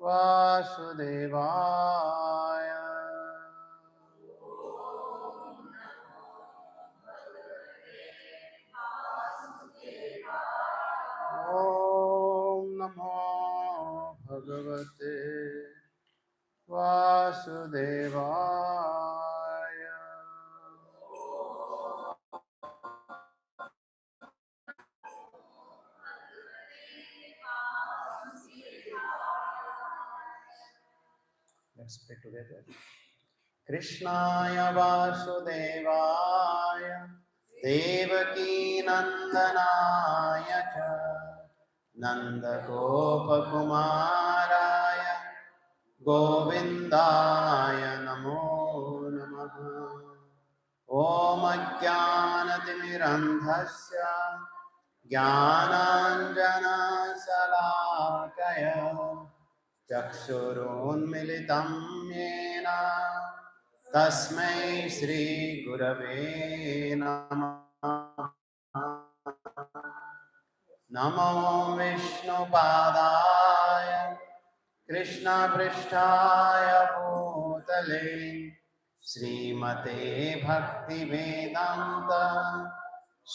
वासुदेवाय। ॐ नमो भगवते वासुदेवाय। Let's pray together. कृष्णाय वासुदेवाय देवकीनन्दनाय च नन्दगोपकुमाराय गोविन्दाय नमो नमः। ॐ अज्ञानतिमिरन्धस्य ज्ञानाञ्जनशलाकया चक्षुरुन्मिलितं येन तस्मै श्रीगुरवे नमः। नमो विष्णुपादाय कृष्णपृष्ठाय भूतले श्रीमते भक्तिवेदान्त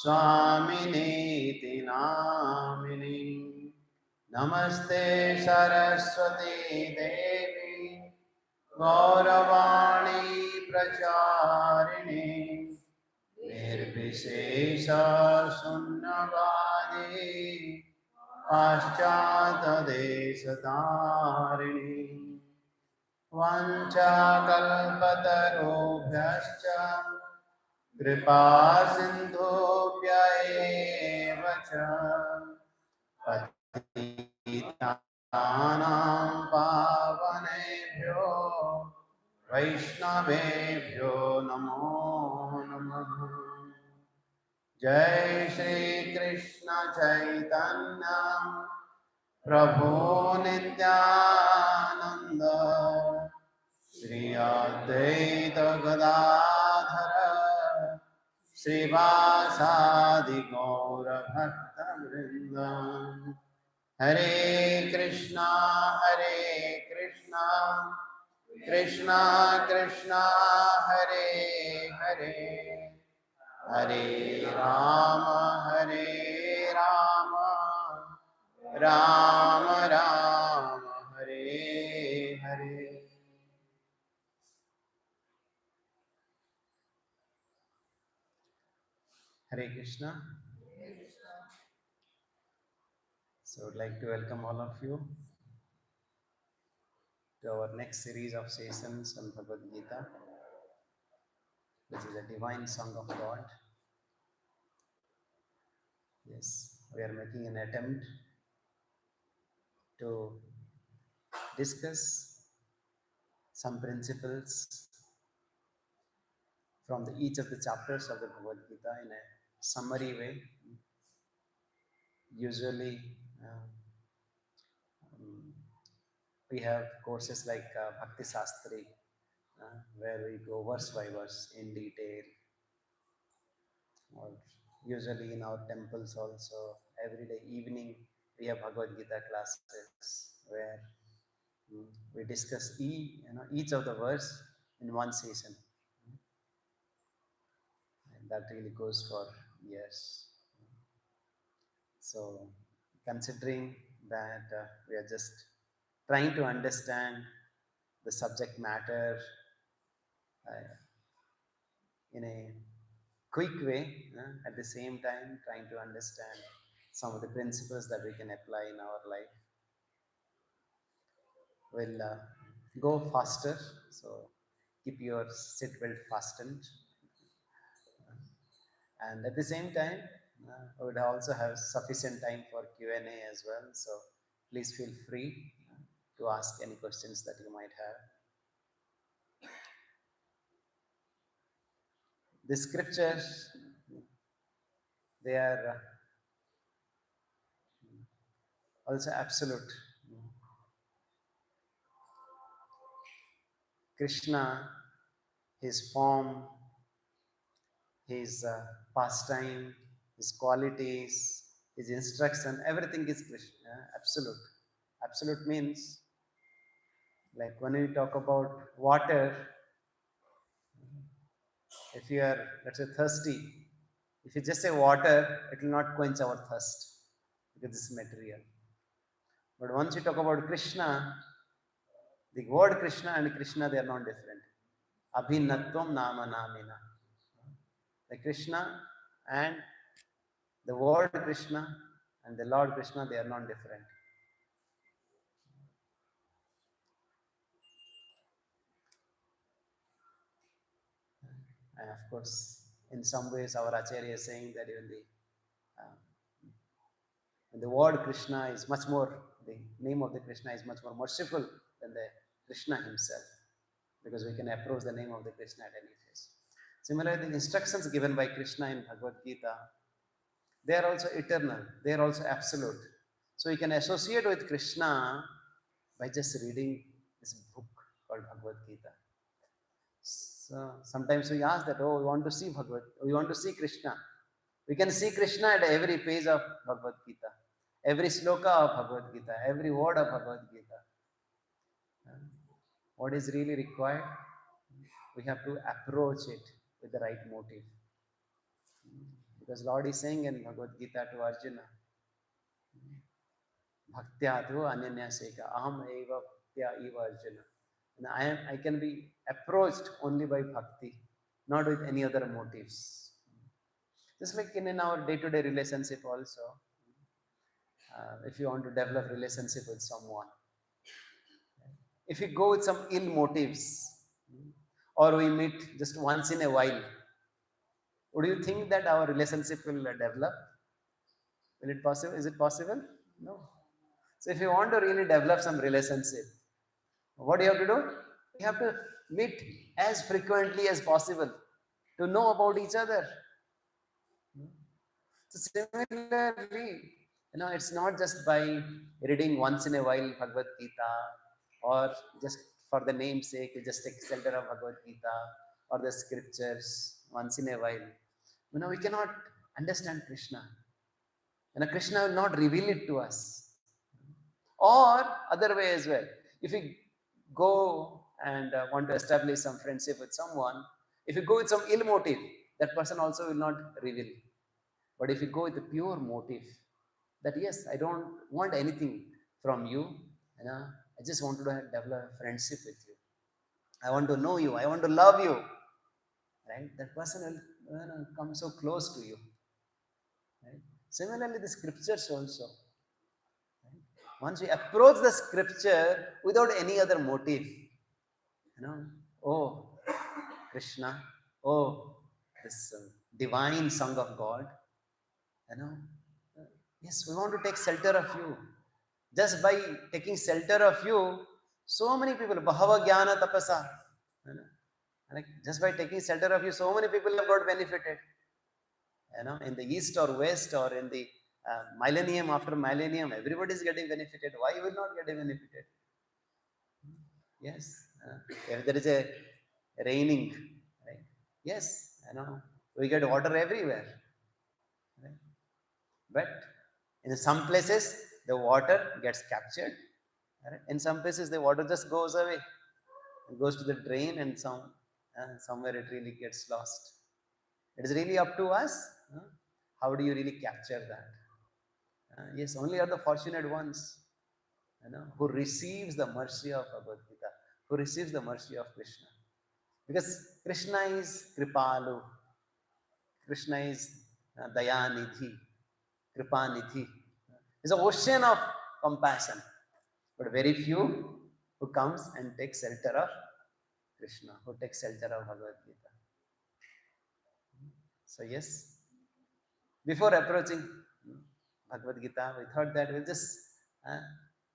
स्वामिनेति नामिने। नमस्ते सरस्वती देवी गौरवाणी प्रचारिणे निर्विशेष शून्यवादी पाश्चात्यदेशतारिणे। वाञ्छाकल्पतरुभ्यश्च कृपा सिन्धुभ्य एव च पतितानां पावनेभ्यो वैष्णवेभ्यो नमो नमः। जय श्री कृष्ण चैतन्य प्रभु नित्यानंद श्री अद्वैत गदाधर श्रीवासादि गौर भक्तवृंद। हरे Krishna Krishna Krishna Hare Hare Hare Ram Ram Ram Hare Hare. Hare Krishna. So I would like to welcome all of you to our next series of sessions on Bhagavad Gita, which is a divine song of God. Yes, we are making an attempt to discuss some principles from each of the chapters of the Bhagavad Gita in a summary way. Usually, we have courses like Bhakti Sastri, where we go verse by verse in detail. Or usually in our temples also, every day evening we have Bhagavad Gita classes where we discuss each of the verse in one session. And that really goes for years. So considering that we are just trying to understand the subject matter in a quick way, at the same time trying to understand some of the principles that we can apply in our life, will go faster. So keep your seatbelt fastened, and at the same time I would also have sufficient time for Q&A as well. So please feel free to ask any questions that you might have. The scriptures, they are also absolute. Krishna, his form, his pastime, his qualities, his instruction, everything is Krishna, absolute. Absolute means Like when we talk about water, if you are, let's say, thirsty, if you just say water, it will not quench our thirst because it's material. But once you talk about Krishna, the word Krishna and Krishna, they are not different. Abhinatvam nama namina. The Krishna and the word Krishna and the Lord Krishna, they are not different. And of course, in some ways, our Acharya is saying that even the word Krishna is much more, the name of the Krishna is much more merciful than the Krishna himself, because we can approach the name of the Krishna at any phase. Similarly, the instructions given by Krishna in Bhagavad Gita, they are also eternal, they are also absolute. So you can associate with Krishna by just reading this book called Bhagavad Gita. So sometimes we ask that, oh, we want to see we want to see Krishna. We can see Krishna at every page of Bhagavad Gita, every sloka of Bhagavad Gita, every word of Bhagavad Gita. What is really required? We have to approach it with the right motive. Because Lord is saying in Bhagavad Gita to Arjuna, Bhaktya tu anyanya seka, aham eva bhaktya eva Arjuna. And I can be approached only by bhakti, not with any other motives. Just like in our day-to-day relationship also, if you want to develop relationship with someone, if we go with some ill motives, or we meet just once in a while, would you think that our relationship will develop? Will it possible? Is it possible? No. So if you want to really develop some relationship, what do you have to do? You have to meet as frequently as possible to know about each other. So similarly, it's not just by reading once in a while Bhagavad Gita, or just for the name's sake, you just take shelter of Bhagavad Gita or the scriptures once in a while. We cannot understand Krishna. Krishna will not reveal it to us. Or other way as well. If we go and want to establish some friendship with someone, if you go with some ill motive, that person also will not reveal. But if you go with a pure motive, that yes, I don't want anything from you, I just want to develop a friendship with you. I want to know you. I want to love you. Right? That person will come so close to you. Right? Similarly, the scriptures also. Right? Once we approach the scripture without any other motive, oh, Krishna, oh, this divine song of God, yes, we want to take shelter of you. Just by taking shelter of you, so many people, Bahava Jnana Tapasa, just by taking shelter of you, so many people have got benefited. In the east or west or in the millennium after millennium, everybody is getting benefited. Why will not get benefited? Yes, if there is a raining, right? Yes, we get water everywhere. Right? But in some places, the water gets captured. Right? In some places, the water just goes away. It goes to the drain, and somewhere it really gets lost. It is really up to us. How do you really capture that? Yes, only are the fortunate ones, who receives the mercy of Bhagavad Gita, who receives the mercy of Krishna. Because Krishna is Kripalu, Krishna is Dayanidhi, Kripanidhi. It's an ocean of compassion, but very few who comes and takes shelter of Krishna, who takes shelter of Bhagavad Gita. So yes, before approaching Bhagavad Gita, we thought that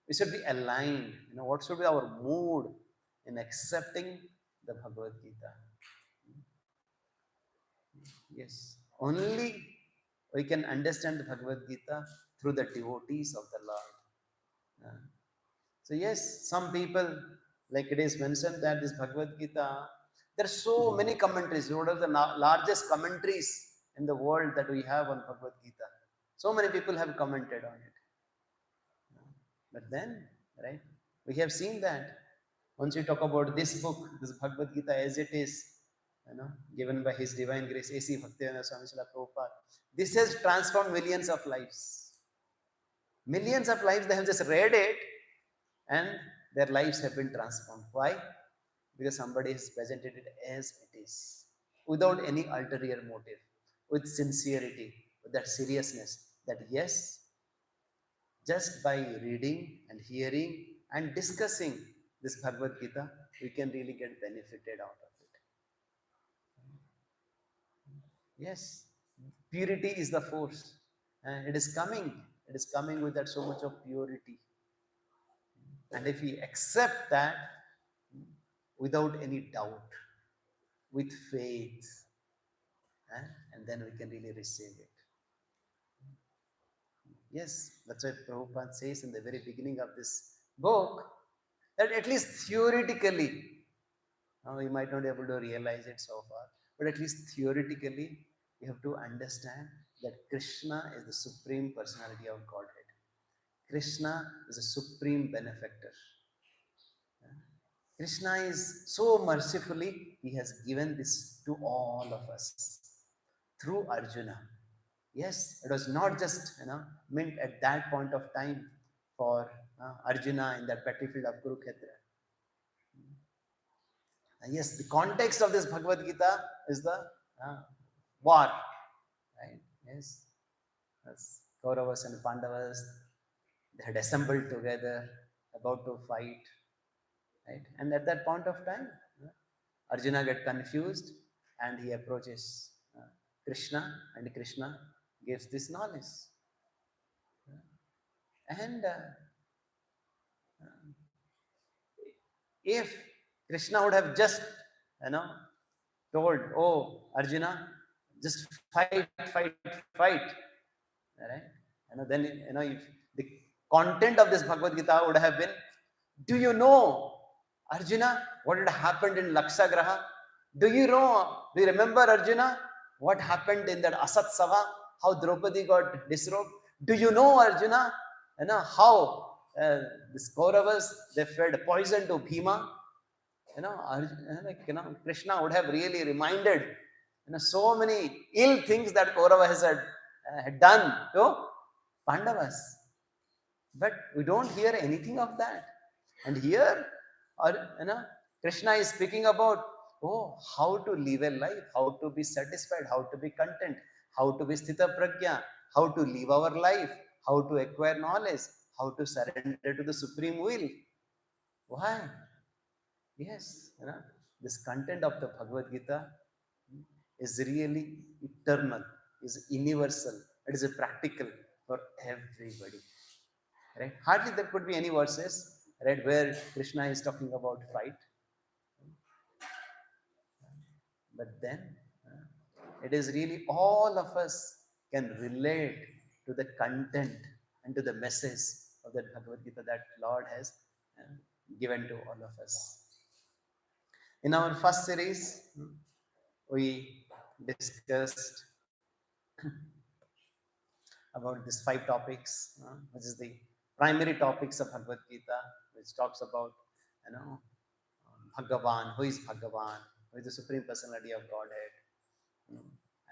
we should be aligned. What should be our mood in accepting the Bhagavad Gita? Yes, only we can understand the Bhagavad Gita through the devotees of the Lord. So yes, some people, like it is mentioned that this Bhagavad Gita, there are so many commentaries. What are the largest commentaries in the world that we have on Bhagavad Gita? So many people have commented on it. But then, right, we have seen that Once we talk about this book, this Bhagavad Gita as it is, given by His Divine Grace, A.C. Bhaktivedanta Swami Srila Prabhupada, this has transformed millions of lives. Millions of lives, they have just read it and their lives have been transformed. Why? Because somebody has presented it as it is, without any ulterior motive, with sincerity, with that seriousness, that yes, just by reading and hearing and discussing this Bhagavad Gita, we can really get benefited out of it. Yes, purity is the force. And it is coming. It is coming with that so much of purity. And if we accept that without any doubt, with faith, and then we can really receive it. Yes, that's what Prabhupada says in the very beginning of this book, that at least theoretically, we might not be able to realize it so far, but at least theoretically, we have to understand that Krishna is the supreme personality of Godhead. Krishna is a supreme benefactor. Krishna is so mercifully, he has given this to all of us through Arjuna. Yes, it was not just meant at that point of time for Arjuna in that battlefield of Kurukshetra. Yes, the context of this Bhagavad Gita is the war, right? Yes, as Kauravas and Pandavas, they had assembled together, about to fight, right? And at that point of time, Arjuna get confused and he approaches Krishna, and Krishna gives this knowledge. And if Krishna would have just, told, oh, Arjuna, just fight, right? Then, if the content of this Bhagavad Gita would have been, do you know, Arjuna, what had happened in Laksagraha? Do you remember, Arjuna, what happened in that Asat Sabha? How Draupadi got disrobed? Do you know, Arjuna, how this Kauravas, they fed poison to Bhima? Krishna would have really reminded, so many ill things that Kauravas had done to Pandavas. But we don't hear anything of that. And here, Krishna is speaking about, how to live a life, how to be satisfied, how to be content, how to be sthita prajna, how to live our life, how to acquire knowledge, how to surrender to the supreme will. Why? Yes, this content of the Bhagavad Gita is really eternal, is universal, it is a practical for everybody. Right? Hardly there could be any verses, right, where Krishna is talking about fight. But then it is really all of us can relate to the content and to the message of that Bhagavad Gita that Lord has given to all of us. In our first series, we discussed about these 5 topics, which is the primary topics of Bhagavad Gita, which talks about, Bhagavan, who is Bhagavan, who is the Supreme Personality of Godhead.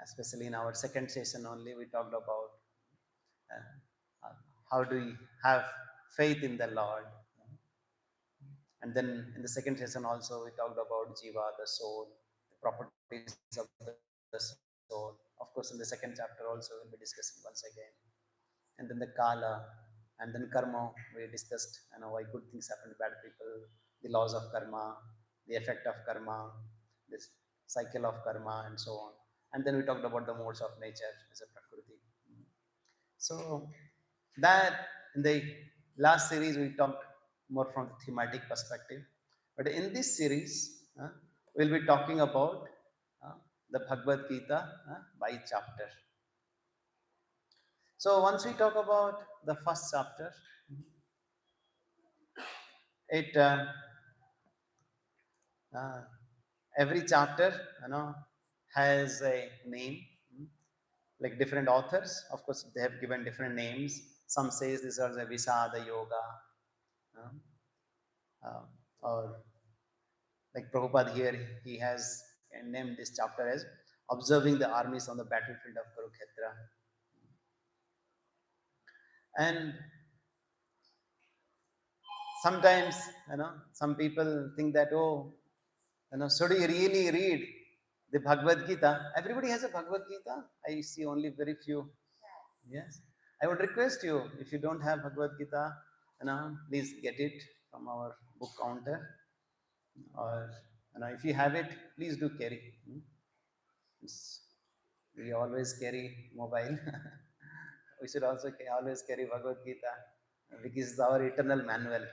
Especially in our second session only, we talked about how do we have faith in the Lord. And then in the second session also, we talked about Jiva, the soul, the properties of the soul. Of course, in the second chapter also, we'll be discussing once again. And then the Kala, and then Karma, we discussed why good things happen to bad people, the laws of karma, the effect of karma, this cycle of karma, and so on. And then we talked about the modes of nature as a Prakriti. So that in the last series we talked more from the thematic perspective. But in this series, we'll be talking about the Bhagavad Gita by chapter. So once we talk about the first chapter, it every chapter has a name, like different authors. Of course, they have given different names. Some says these are the Visada Yoga, or Like Prabhupada here, he has named this chapter as Observing the Armies on the Battlefield of Kurukshetra. And sometimes, some people think that, oh, should you really read the Bhagavad Gita? Everybody has a Bhagavad Gita. I see only very few. Yes. I would request you, if you don't have Bhagavad Gita, please get it from our book counter. Or if you have it, please do carry. We always carry mobile. We should also always carry Bhagavad Gita, because it's our eternal manual.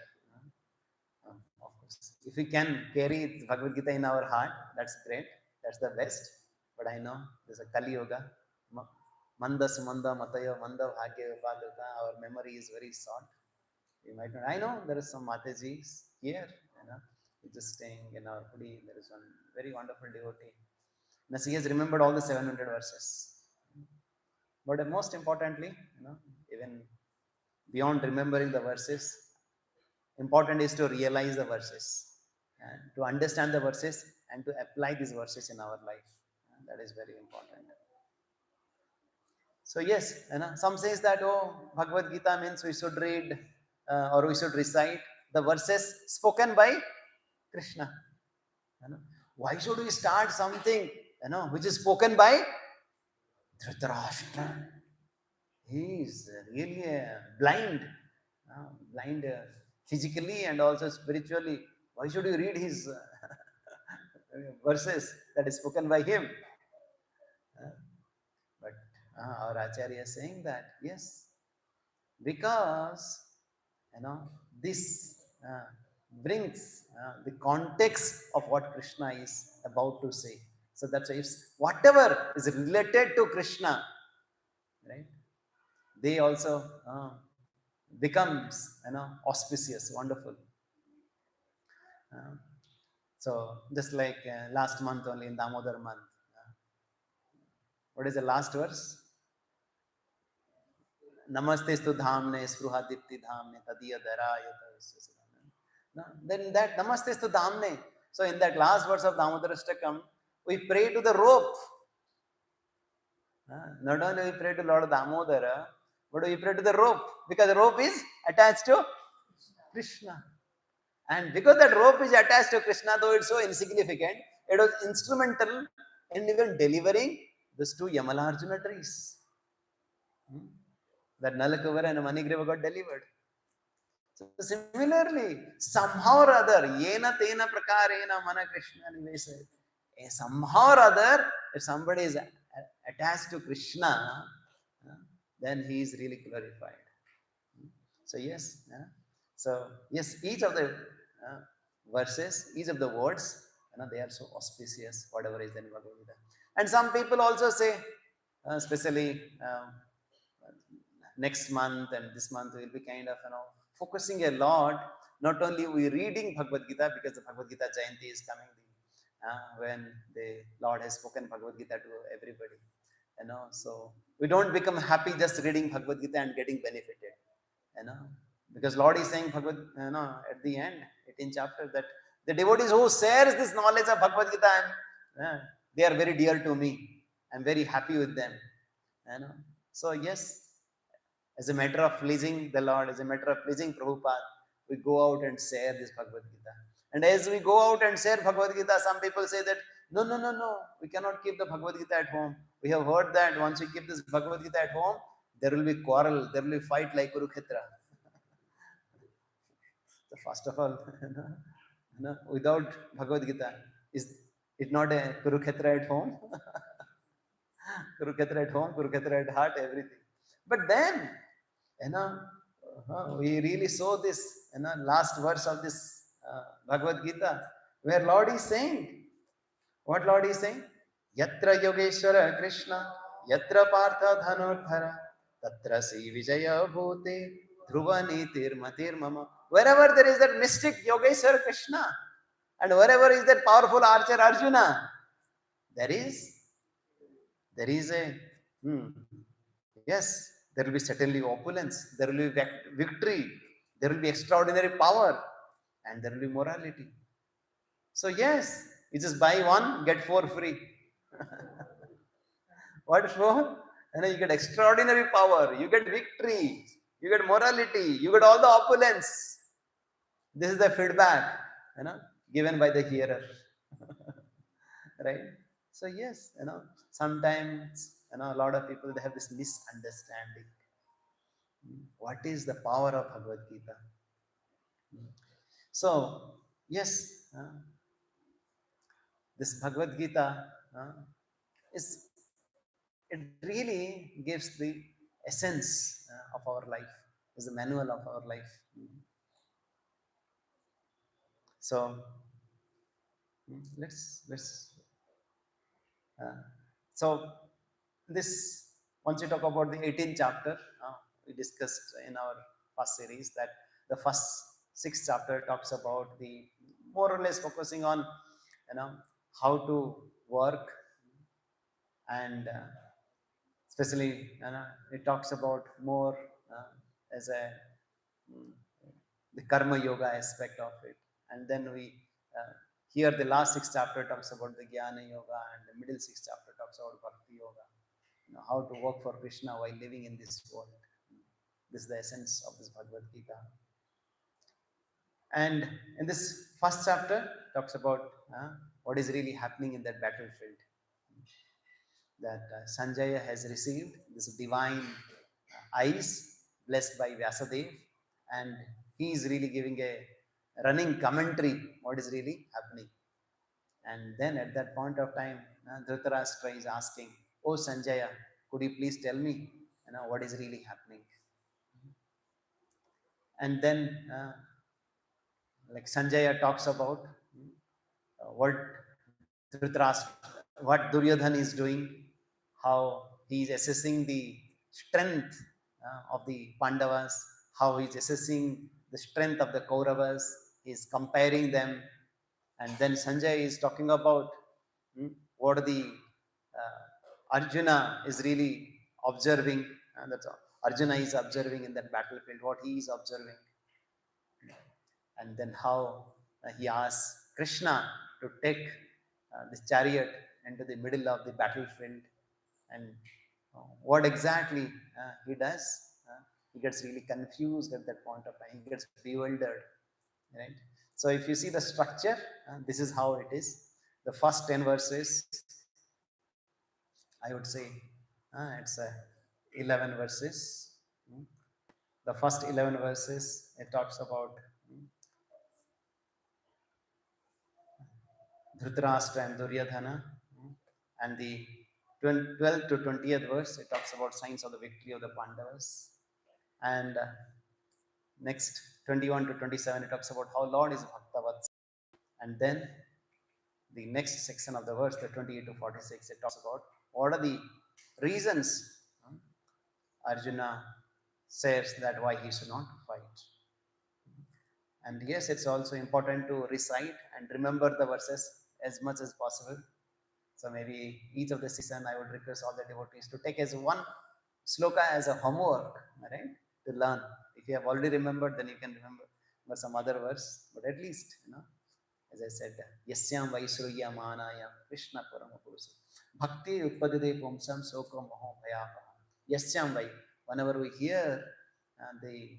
Of course, if we can carry Bhagavad Gita in our heart, that's great. That's the best. But I know there's a Kali Yoga. Manda Sumanda Matayo Manda Bhagya Upadata. Our memory is very short. You might not. I know there is some Matajis here. Just staying in our hoodie. There is one very wonderful devotee. Now she has remembered all the 700 verses. But most importantly, even beyond remembering the verses, important is to realize the verses, and to understand the verses, and to apply these verses in our life. That is very important. So yes, some says that, oh, Bhagavad Gita means we should read or we should recite the verses spoken by Krishna. Why should we start something which is spoken by Dhritarashtra? He is really blind physically and also spiritually. Why should you read his verses that is spoken by him? But our Acharya is saying that, yes, because this brings the context of what Krishna is about to say. So that's why whatever is related to Krishna, right, they also becomes auspicious, wonderful. So just like last month only, in Damodar month, what is the last verse? Namaste stu dhamne spruha dipti dhamne tadiya darayata. Then that Namaste stu dhamne. So in that last verse of Damodar Ashtakam, we pray to the rope. Not only we pray to Lord Damodara, but we pray to the rope, because the rope is attached to Krishna. And because that rope is attached to Krishna, though it's so insignificant, it was instrumental in even delivering these two Yamalarjuna trees. That Nalakuvara and Manigriva got delivered. So similarly, somehow or other, yena tena prakarena mana Krishna nivesayate. Somehow or other, if somebody is attached to Krishna, then he is really glorified. So yes, each of the verses, each of the words, they are so auspicious, whatever is in Bhagavad Gita. And some people also say, especially next month and this month, we will be kind of focusing a lot. Not only we reading Bhagavad Gita, because the Bhagavad Gita Jayanti is coming, when the Lord has spoken Bhagavad Gita to everybody. So we don't become happy just reading Bhagavad Gita and getting benefited. Because Lord is saying at the end, 18th chapter, that the devotees who shares this knowledge of Bhagavad Gita, they are very dear to me. I'm very happy with them. So yes, as a matter of pleasing the Lord, as a matter of pleasing Prabhupada, we go out and share this Bhagavad Gita. And as we go out and share Bhagavad Gita, some people say that, no, we cannot keep the Bhagavad Gita at home. We have heard that once we keep this Bhagavad Gita at home, there will be quarrel, there will be fight like Kurukshetra. So first of all, without Bhagavad Gita, is it not a Kurukshetra at home? Kurukshetra at home, Kurukshetra at heart, everything. But then, we really saw this, last verse of this Bhagavad Gita, where Lord is saying, what Lord is saying? Yatra Yogeshwara Krishna, Yatra Partha Dhanurdhara, Tatra Si Vijaya Bhute, Dhruva Nitir Matir Mama. Wherever there is that mystic Yogeshwara Krishna, and wherever is that powerful archer Arjuna, there is a, yes, there will be certainly opulence, there will be victory, there will be extraordinary power, and there will be morality. So yes, you just buy one, get four free. What for? You get extraordinary power, you get victory, you get morality, you get all the opulence. This is the feedback, you know, given by the hearer. Right? So yes, sometimes a lot of people they have this misunderstanding. What is the power of Bhagavad Gita? So yes, this Bhagavad Gita is it really gives the essence of our life, is the manual of our life. So let's uh, so this once you talk about the 18th chapter, we discussed in our first series that the first six chapter talks about the more or less focusing on you know how to work and especially it talks about more as a mm, the karma yoga aspect of it, and then we here the last six chapter talks about the jnana yoga, and the middle six chapter talks about bhakti yoga, how to work for Krishna while living in this world. This is the essence of this Bhagavad Gita. And in this first chapter talks about what is really happening in that battlefield, that Sanjaya has received this divine eyes blessed by Vyasadev, and he is really giving a running commentary what is really happening. And then at that point of time, Dhritarashtra is asking, "Oh Sanjaya, could you please tell me, what is really happening?" And then, like Sanjaya talks about what what Duryodhan is doing, how he is assessing the strength of the Pandavas, how he is assessing the strength of the Kauravas, he is comparing them, and then Sanjay is talking about what the Arjuna is really observing, and that's all. Arjuna is observing in that battlefield, what he is observing, and then how he asks Krishna to take this chariot into the middle of the battlefield, and what exactly he does. He gets really confused at that point of time. He gets bewildered, right? So if you see the structure, this is how it is. The first 10 verses, I would say, it's 11 verses. The first 11 verses, it talks about Dhritarashtra and Duryodhana. And the 12th to 20th verse, it talks about signs of the victory of the Pandavas. And next, 21 to 27, it talks about how Lord is Bhaktavats. And then the next section of the verse, the 28 to 46, it talks about what are the reasons Arjuna says that why he should not fight. And yes, it's also important to recite and remember the verses as much as possible. So maybe each of the season, I would request all the devotees to take as one sloka as a homework, right? To learn. If you have already remembered, then you can remember some other verse. But at least, as I said, Yasyam Vaisruya Manayam Krishna Paramapurusa. Bhakti Utpadide Pumsam Soko Moho Bhayapa. Yasyam Vai. Whenever we hear the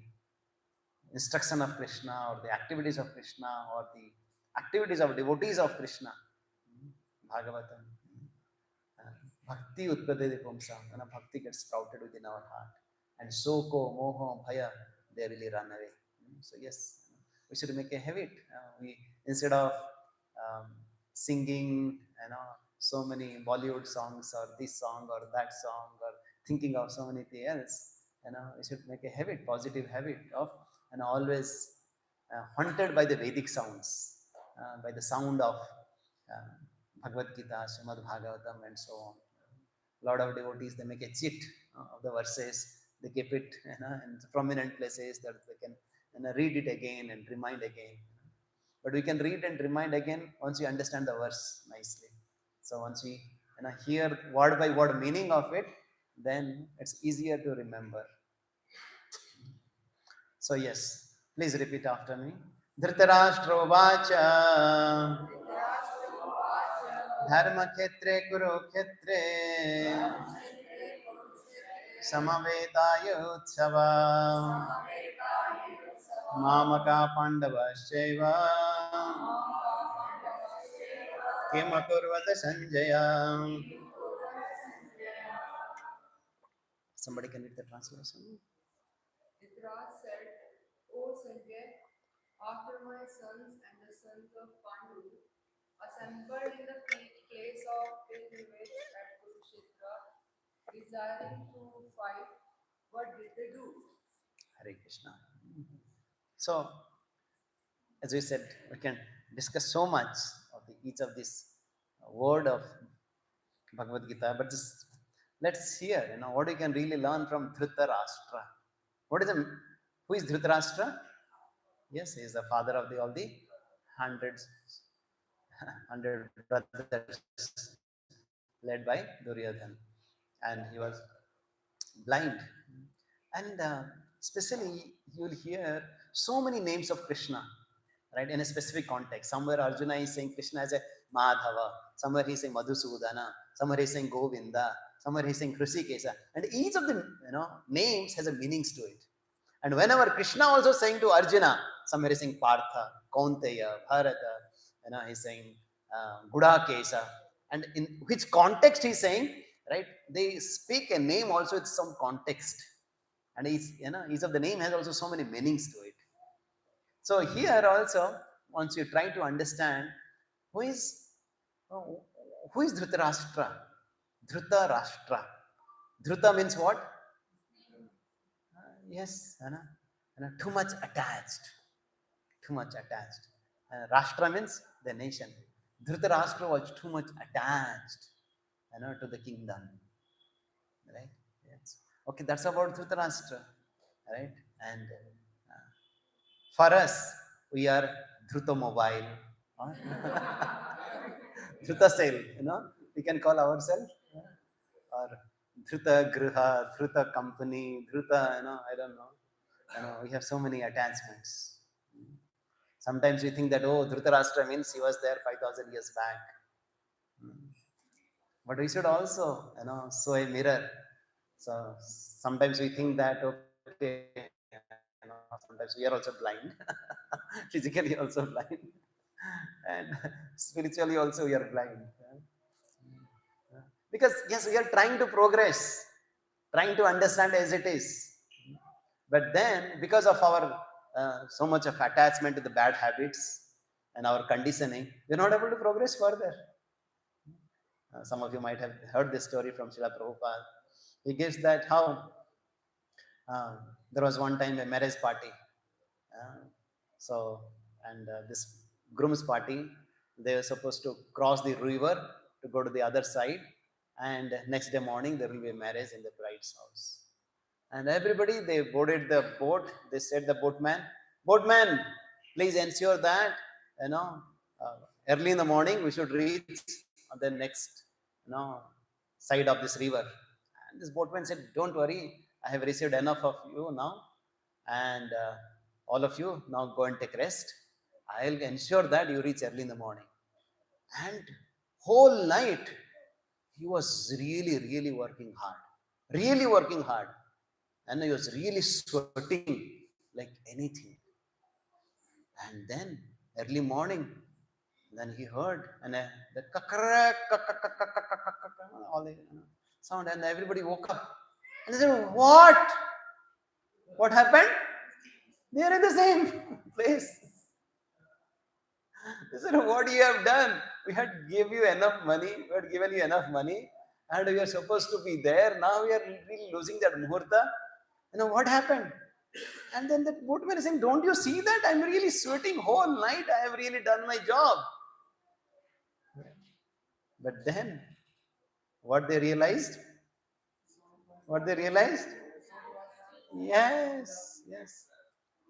instruction of Krishna or the activities of Krishna or the activities of devotees of Krishna, Bhagavatam, Bhakti Utpadede Pumsam, bhakti gets sprouted within our heart. And Soko, Moho, Bhaya, they really run away. So yes, we should make a habit. We instead of singing, so many Bollywood songs or this song or that song or thinking of so many things else, we should make a habit, positive habit of always haunted by the Vedic sounds, by the sound of Bhagavad Gita, Srimad Bhagavatam, and so on. A lot of devotees, they make a chit of the verses, they keep it in prominent places that they can read it again and remind again. But we can read and remind again once you understand the verse nicely. So once we hear word by word meaning of it, then it's easier to remember. So yes, please repeat after me. Dhritarashtra vacha Dharmakhetre Kurukshetre Samavetayotsava Mamaka Pandavaschaiva Kimakurvata Sanjaya. Somebody can read the translation. Dhritarashtra said, O Sanjay, after my sons and the sons of Pandu assembled in the place of pilgrimage at Kurukshetra, desiring to fight, what did they do? Hare Krishna. So, as we said, we can discuss so much of each of this word of Bhagavad Gita, but just let's hear, what you can really learn from Dhritarashtra. What is who is Dhritarashtra? Yes, he is the father of all the hundreds, 100 brothers led by Duryodhan, and he was blind. And especially, you will hear so many names of Krishna, right, in a specific context. Somewhere Arjuna is saying Krishna as a Madhava, somewhere he's saying Madhusudana, somewhere he's saying Govinda, somewhere he's saying Hrisikesa, and each of the names has a meanings to it. And whenever Krishna also saying to Arjuna, somewhere he's saying Partha, Kaunteya, Bharata, he's saying Gudakesa, and in which context he's saying, right? They speak a name also with some context, and each of the name has also so many meanings to it. So here also, once you try to understand who is Dhritarashtra. Dhritarashtra. Dhruta means what? Yes, too much attached. Too much attached. Rashtra means the nation. Dhritarashtra was too much attached, to the kingdom. Right? Yes. Okay, that's about Dhritarashtra. Right? And for us, we are Dhruta mobile. Dhruta sale, we can call ourselves. Or Dhruta Griha, Dhruta company, Dhruta, I don't know. We have so many attachments. Sometimes we think that, Dhritarashtra means he was there 5,000 years back. But we should also, show a mirror. So sometimes we think that, okay, sometimes we are also blind, physically also blind, and spiritually also we are blind. Because, yes, we are trying to progress, trying to understand as it is. But then, because of our so much of attachment to the bad habits and our conditioning, we're not able to progress further. Some of you might have heard this story from Srila Prabhupada. He gives that how there was one time a marriage party. This groom's party, they were supposed to cross the river to go to the other side, and next day morning there will be a marriage in the bride's house. And everybody, they boarded the boat. They said, the boatman, please ensure that, early in the morning we should reach on the next, side of this river. And this boatman said, don't worry, I have received enough of you now, and all of you now go and take rest. I'll ensure that you reach early in the morning. And whole night, he was really, really working hard. And he was really sweating like anything. And then early morning, then he heard and the all the sound, and everybody woke up. And they said, what? What happened? They are in the same place. They said, what you have done? We had given you enough money, and we are supposed to be there. Now we are really losing that muhurta. What happened? And then the boatman is saying, don't you see that? I'm really sweating whole night. I have really done my job. But then, what they realized? Yes.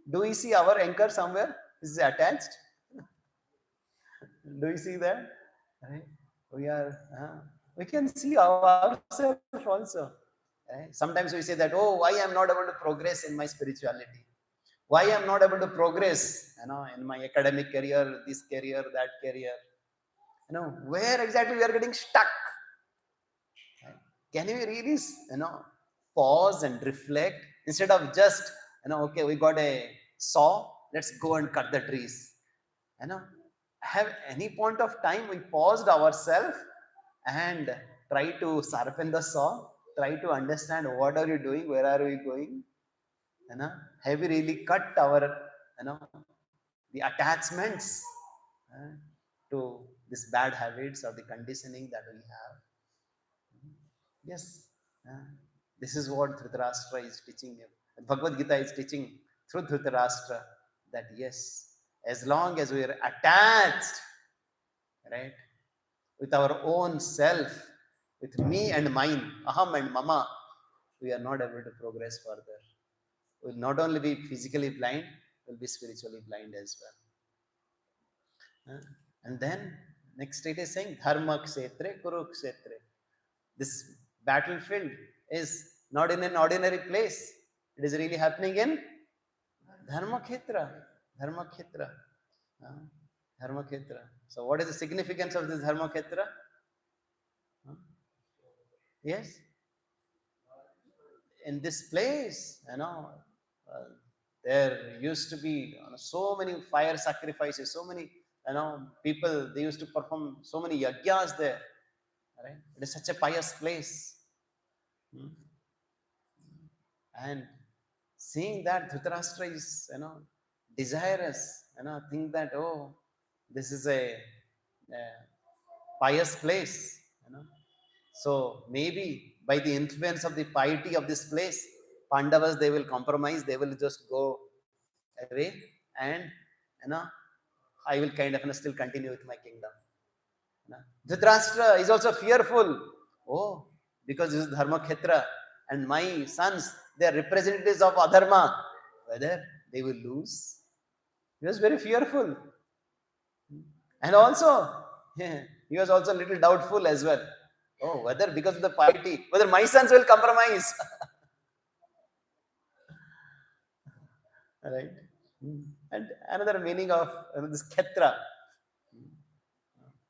Do we see our anchor somewhere? Is it attached? Do you see that? We can see ourselves also. Sometimes we say that, why I am not able to progress in my spirituality? Why I am not able to progress, in my academic career, this career, that career? where exactly we are getting stuck. Right? Can we really, pause and reflect instead of just, okay, we got a saw, let's go and cut the trees. You know, have any point of time we paused ourselves and try to sharpen the saw, try to understand what are you doing, where are we going? You know, have we really cut our, the attachments uh, to these bad habits or the conditioning that we have? Yes, uh, this is what Dhritarashtra is teaching him. Bhagavad Gita is teaching through Dhritarashtra that yes, as long as we are attached, right, with our own self, with me and mine, aham and mama, we are not able to progress further. We will not only be physically blind, we will be spiritually blind as well. And then next it is saying dharma kshetre kurukshetre. This battlefield is not in an ordinary place. It is really happening in dharma khetra. Dharma khetra. Uh, dharma khetra. So what is the significance of this dharma khetra? Yes, in this place, uh, there used to be so many fire sacrifices, so many, people, they used to perform so many yagyas there. Right? It is such a pious place. Hmm. And seeing that Dhritarashtra is, desirous, think that, oh, this is a pious place, So maybe by the influence of the piety of this place, Pandavas, they will compromise, they will just go away, and, you know, I will kind of, still continue with my kingdom. Dhritarashtra is also fearful. Oh, because this is Dharma Khetra, and my sons, they are representatives of Adharma. Whether they will lose? He was very fearful. And also, he was also a little doubtful as well. Oh, whether because of the piety, whether my sons will compromise. Right? And another meaning of this Khetra.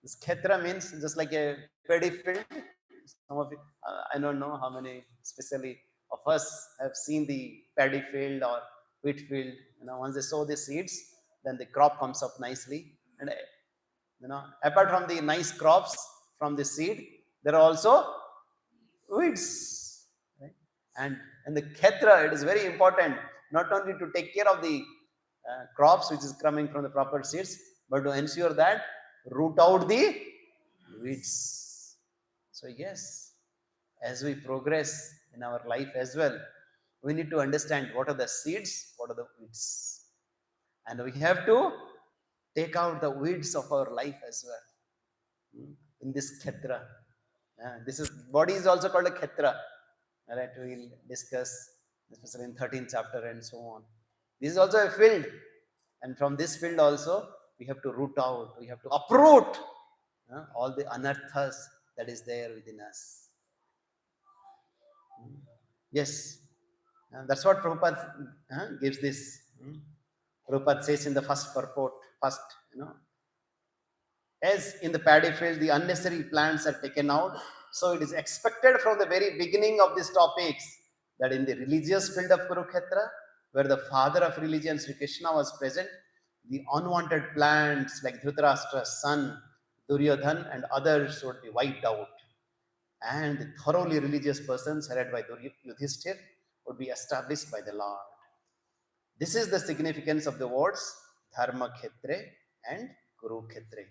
This Khetra means just like a paddy field. Some of you, I don't know how many, especially of us, have seen the paddy field or wheat field. Once they sow the seeds, then the crop comes up nicely. And apart from the nice crops from the seed, there are also weeds. Right? And in the Khetra, it is very important not only to take care of the crops which is coming from the proper seeds, but to ensure that root out the weeds. So yes, as we progress in our life as well, we need to understand what are the seeds, what are the weeds, and we have to take out the weeds of our life as well. In this Khetra, this is body is also called a Khetra. All right, we'll discuss especially in 13th chapter and so on. This is also a field, and from this field also we have to root out, we have to uproot all the anarthas that is there within us. Yes, that's what Prabhupada gives this. Prabhupada says in the first purport, first, as in the paddy field, the unnecessary plants are taken out. So it is expected from the very beginning of these topics that in the religious field of Kurukshetra, where the father of religion, Sri Krishna, was present, the unwanted plants like Dhritarashtra's son, Duryodhan, and others would be wiped out. And the thoroughly religious persons, headed by Yudhishthir, would be established by the Lord. This is the significance of the words Dharma Khetre and Kurukshetre,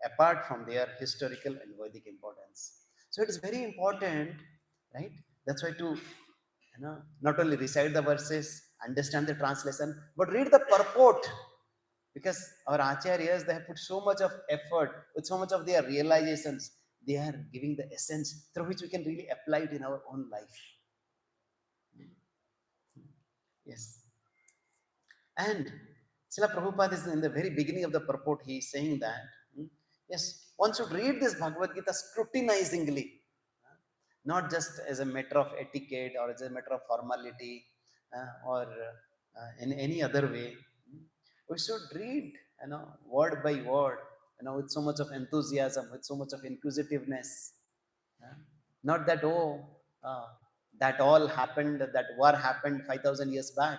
apart from their historical and Vedic importance. So it is very important, right? That's why to not only recite the verses, understand the translation, but read the purport. Because our acharyas, they have put so much of effort, with so much of their realizations, they are giving the essence through which we can really apply it in our own life. Yes. And Srila Prabhupada is in the very beginning of the purport, he is saying that, yes, one should read this Bhagavad Gita scrutinizingly, not just as a matter of etiquette or as a matter of formality or in any other way. We should read, word by word, with so much of enthusiasm, with so much of inquisitiveness. Uh, Not that, uh, that all happened, that war happened 5,000 years back.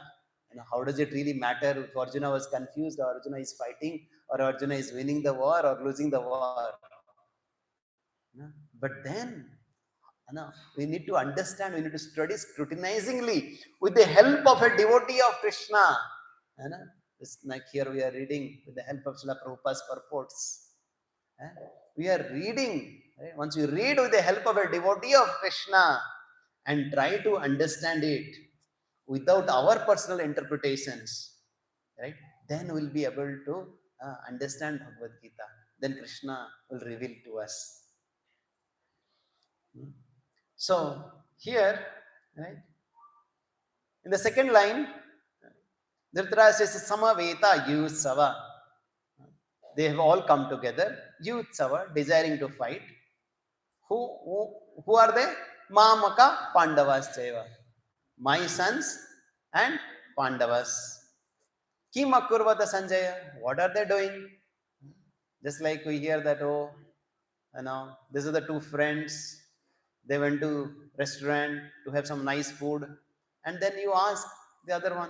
How does it really matter if Arjuna was confused, or Arjuna is fighting, or Arjuna is winning the war or losing the war? But then, we need to understand, we need to study scrutinizingly with the help of a devotee of Krishna. It's like here we are reading with the help of Srila Prabhupada's purports. We are reading, right? Once you read with the help of a devotee of Krishna and try to understand it without our personal interpretations, right? Then we'll be able to understand Bhagavad Gita. Then Krishna will reveal to us. So here, right, in the second line, Dhritarashtra says Samaveta Yutsava. They have all come together. Yutsava, desiring to fight. Who are they? Mamaka Pandavas Cheva. My sons and Pandavas. Kim Akurvata Sanjaya. What are they doing? Just like we hear that, these are the two friends. They went to restaurant to have some nice food. And then you ask the other one,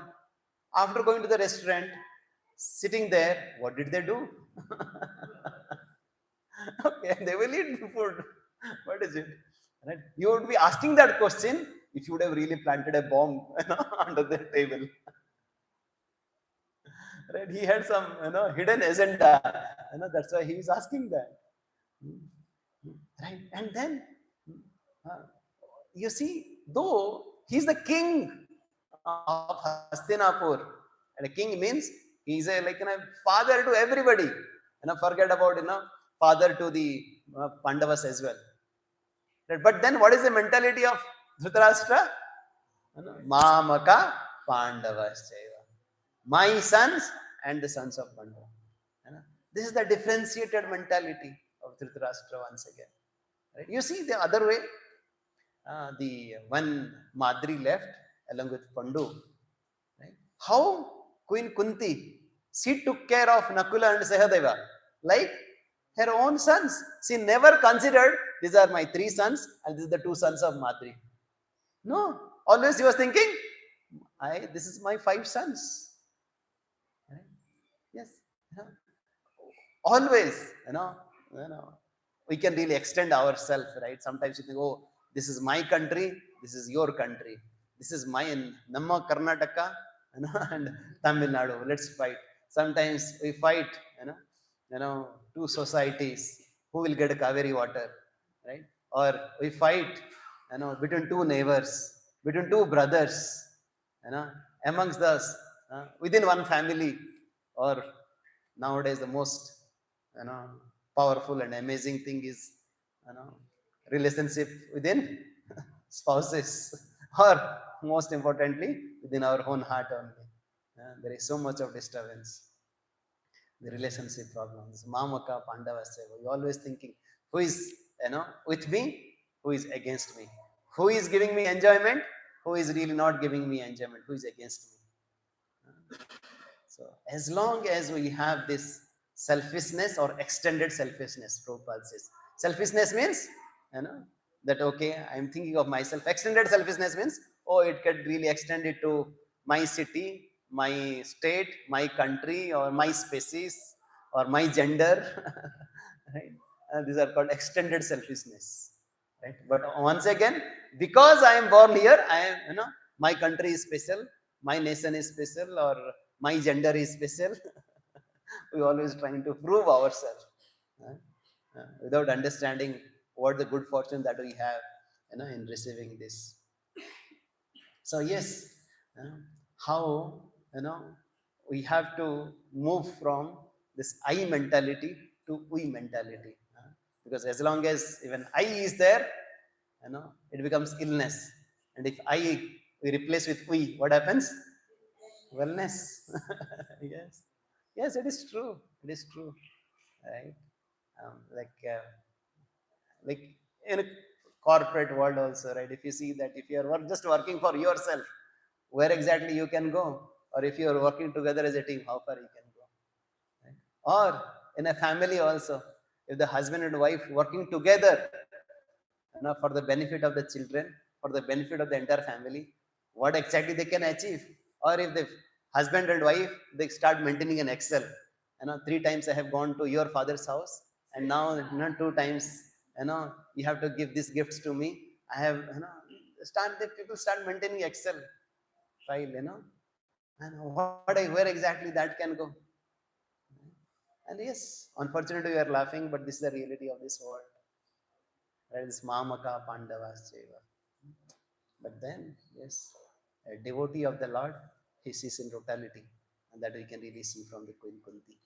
after going to the restaurant, sitting there, what did they do? Okay, they will eat the food. What is it? Right? You would be asking that question if you would have really planted a bomb under the table. Right? He had some hidden agenda. That's why he is asking that. Right? And then you see, though he's the king of Hastinapur, and a king means he's like a father to everybody. Forget about father to the Pandavas as well. Right? But then, what is the mentality of Dhritarashtra? Mamaka Pandavas Chaiva. My sons and the sons of Pandava. This is the differentiated mentality of Dhritarashtra once again. Right? You see the other way, when Madri left along with Pandu, right? How Queen Kunti, she took care of Nakula and Sahadeva like her own sons. She never considered these are my 3 sons and these are the 2 sons of Madri. No, always she was thinking, this is my 5 sons. Right? Yes, always, we can really extend ourselves, right? Sometimes you think, this is my country, this is your country, this is my Namma Karnataka, and Tamil Nadu. Let's fight. Sometimes we fight, 2 societies who will get Kaveri water, right? Or we fight, between 2 neighbors, between 2 brothers, amongst us, within one family, or nowadays the most powerful and amazing thing is relationship within spouses, or most importantly within our own heart only. There is so much of disturbance, the relationship problems. Mamaka Pandavas, you always thinking who is with me, who is against me, who is giving me enjoyment, who is really not giving me enjoyment, who is against me. So as long as we have this selfishness or extended selfishness, Prabhupada says. Selfishness means, that okay, I'm thinking of myself. Extended selfishness means, it could really extend it to my city, my state, my country, or my species, or my gender. Right? These are called extended selfishness. Right? But once again, because I am born here, I am, my country is special, my nation is special, or my gender is special. We always trying to prove ourselves without understanding what the good fortune that we have in receiving this. So yes, how we have to move from this I mentality to we mentality, because as long as even I is there, it becomes illness, and if we replace with we, what happens? Wellness. Yes. Yes, it is true. It is true, right? Like in a corporate world also, right? If you see that if you are just working for yourself, where exactly you can go? Or if you are working together as a team, how far you can go? Right? Or in a family also, if the husband and wife working together, for the benefit of the children, for the benefit of the entire family, what exactly they can achieve. Or if the husband and wife, they start maintaining an Excel, 3 times I have gone to your father's house, and now 2 times, you have to give these gifts to me. I have, start the people start maintaining Excel file, and where exactly that can go. And yes, unfortunately, we are laughing, but this is the reality of this world. Right? This Mamaka Pandavas Cheva. But then, yes, a devotee of the Lord, he sees in totality, and that we can really see from the Queen Kunti.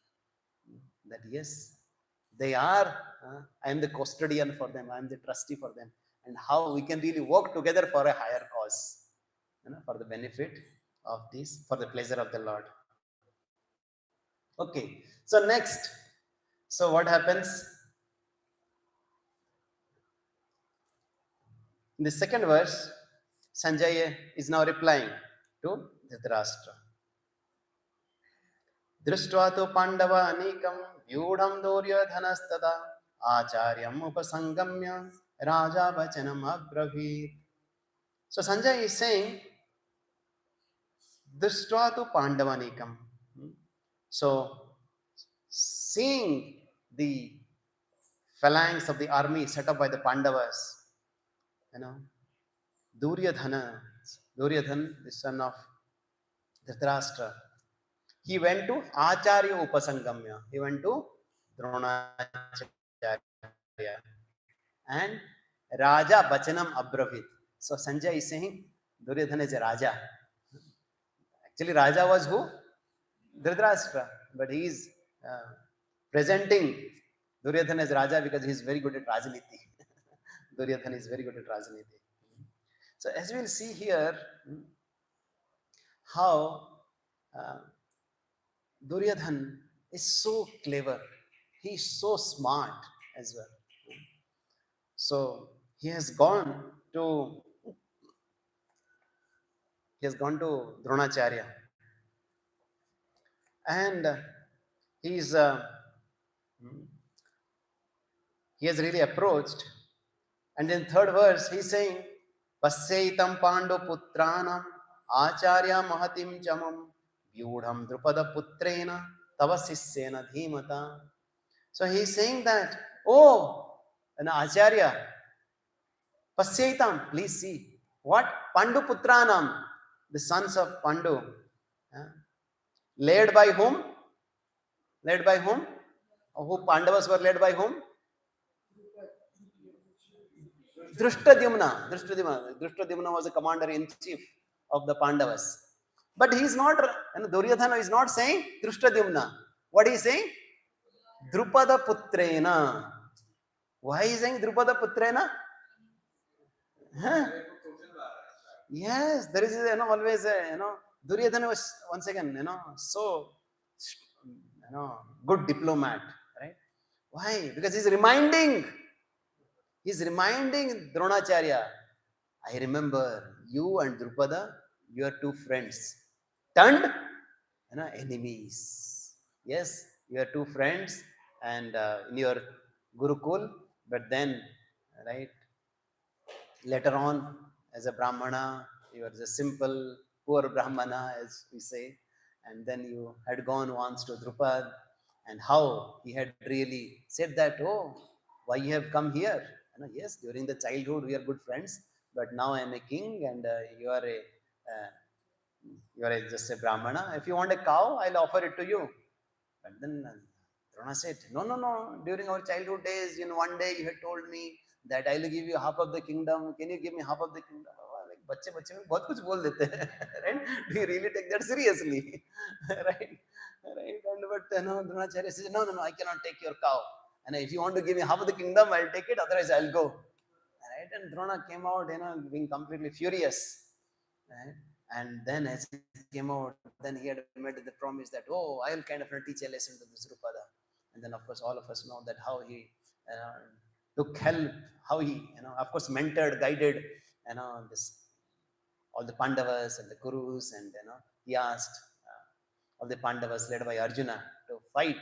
That yes, they are, I am the custodian for them, I am the trustee for them, and how we can really work together for a higher cause, for the benefit of this, for the pleasure of the Lord. Okay, so next, so what happens? In the second verse, Sanjaya is now replying to Dhritarashtra. दृष्ट्वा तु पाण्डवानीकं व्यूढं दुर्योधनस्तदा आचार्यम् उपसंगम्य राजा वचनम् अब्रवीत्. So Sanjay is saying, दृष्ट्वा तु पाण्डवानीकं. So seeing the phalanx of the army set up by the Pandavas, Duryodhana, the son of Dhritarashtra, he went to Acharya Upasangamya. He went to Dronacharya and Raja Bachanam Abravit. So Sanjay is saying Duryodhana is a Raja. Actually, Raja was who? Dhritarashtra. But he is presenting Duryodhana as Raja because he is very good at Rajniti. Duryodhana is very good at Rajniti. So as we will see here, how Duryodhana is so clever. He is so smart as well. So he has gone to Dronacharya, and he's he has really approached. And in third verse, he's saying, Pasyaitam Pandu Putranam Acharya Mahatim Chamam Vyudham Drupada Putrena Tavasisyena Dhimata. So he's saying that, oh, an Acharya, Pasyaitam, please see. What? Pandu Putranam, the sons of Pandu. Led by whom? Led by whom? Who Pandavas were led by whom? Drishtadyumna. Drishtadyumna was the commander in chief of the Pandavas. But he is not, Duryodhana is not saying Drishtadyumna. What he is saying? Drupada Putrena. Why is he saying Drupada Putrena? Huh? Yes, there is always a, Duryodhana was once again, so, good diplomat, right? Why? Because he's reminding Dronacharya, I remember you and Drupada, you are two friends, turned enemies. Yes, you are two friends, and in your Gurukul, but then, right, later on, as a Brahmana, you were a simple, poor Brahmana, as we say, and then you had gone once to Drupad, and how he had really said that, oh, why you have come here? Yes, during the childhood we are good friends, but now I am a king, and you are just a Brahmana. If you want a cow, I'll offer it to you. But then Drona said, no. During our childhood days, one day you had told me that I will give you half of the kingdom. Can you give me half of the kingdom? Like, बच्चे में बहुत कुछ बोल देते हैं, right? Do you really take that seriously, right? And but Dronacharya says, no, I cannot take your cow. And if you want to give me half of the kingdom, I'll take it. Otherwise, I'll go. Right? And Drona came out, being completely furious. Right? And then as he came out, then he had made the promise that, oh, I'll kind of teach a lesson to this Drupada. And then, of course, all of us know that how he took help, how he, of course, mentored, guided, this all the Pandavas and the Kurus, and he asked all the Pandavas led by Arjuna to fight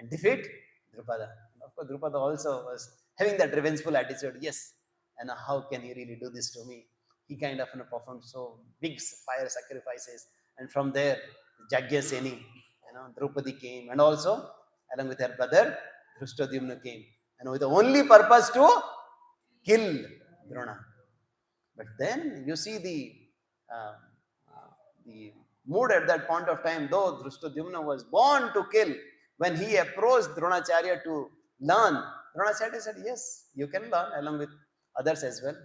and defeat Drupada. And of course, Drupada also was having that revengeful attitude. Yes, and how can he really do this to me? He kind of performed so big fire sacrifices, and from there, Jagyaseni, Draupadi came, and also along with her brother Drishtadyumna came, and with the only purpose to kill Drona. But then you see uh, the mood at that point of time, though Drishtadyumna was born to kill, when he approached Dronacharya to learn, Dronacharya said, yes, you can learn along with others as well.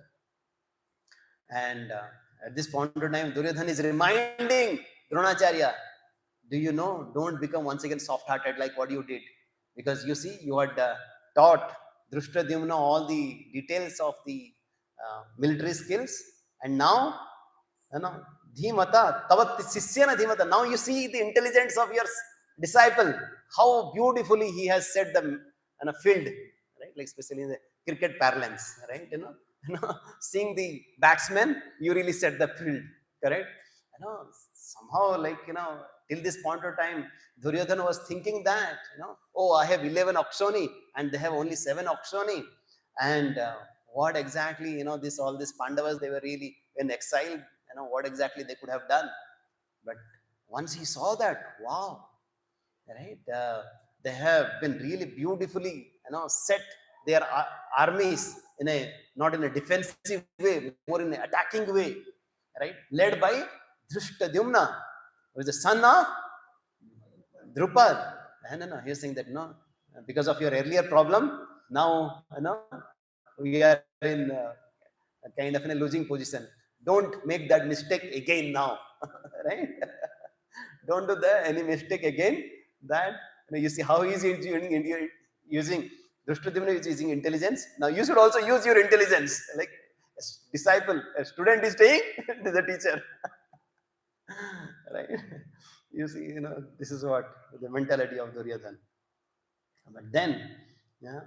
And at this point of time, Duryodhana is reminding Dronacharya, do you know, don't become once again soft-hearted like what you did. Because you see, you had taught Drishtadyumna all the details of the military skills, and now, dhimata, tavat sisyana dhimata. Now you see the intelligence of your disciple, how beautifully he has set the field, right? Like especially in the cricket parlance, right? Seeing the batsman, you really set the field, correct? Somehow, till this point of time, Duryodhana was thinking that, oh, I have 11 Akshoni and they have only 7 Akshoni. And what exactly, all these Pandavas, they were really in exile, what exactly they could have done. But once he saw that, wow, right, they have been really beautifully, set their armies in a, not in a defensive way, more in an attacking way, right, led by Drishtadyumna, who is the son of Drupad. No, he's saying that, no, because of your earlier problem, now, we are in a kind of in a losing position. Don't make that mistake again now, right? Don't do any mistake again. That you see how he is using Drishtadyumna is using intelligence. Now you should also use your intelligence. Like a disciple, a student is saying to the teacher, right? You see, this is what the mentality of Duryodhana. But then, yeah,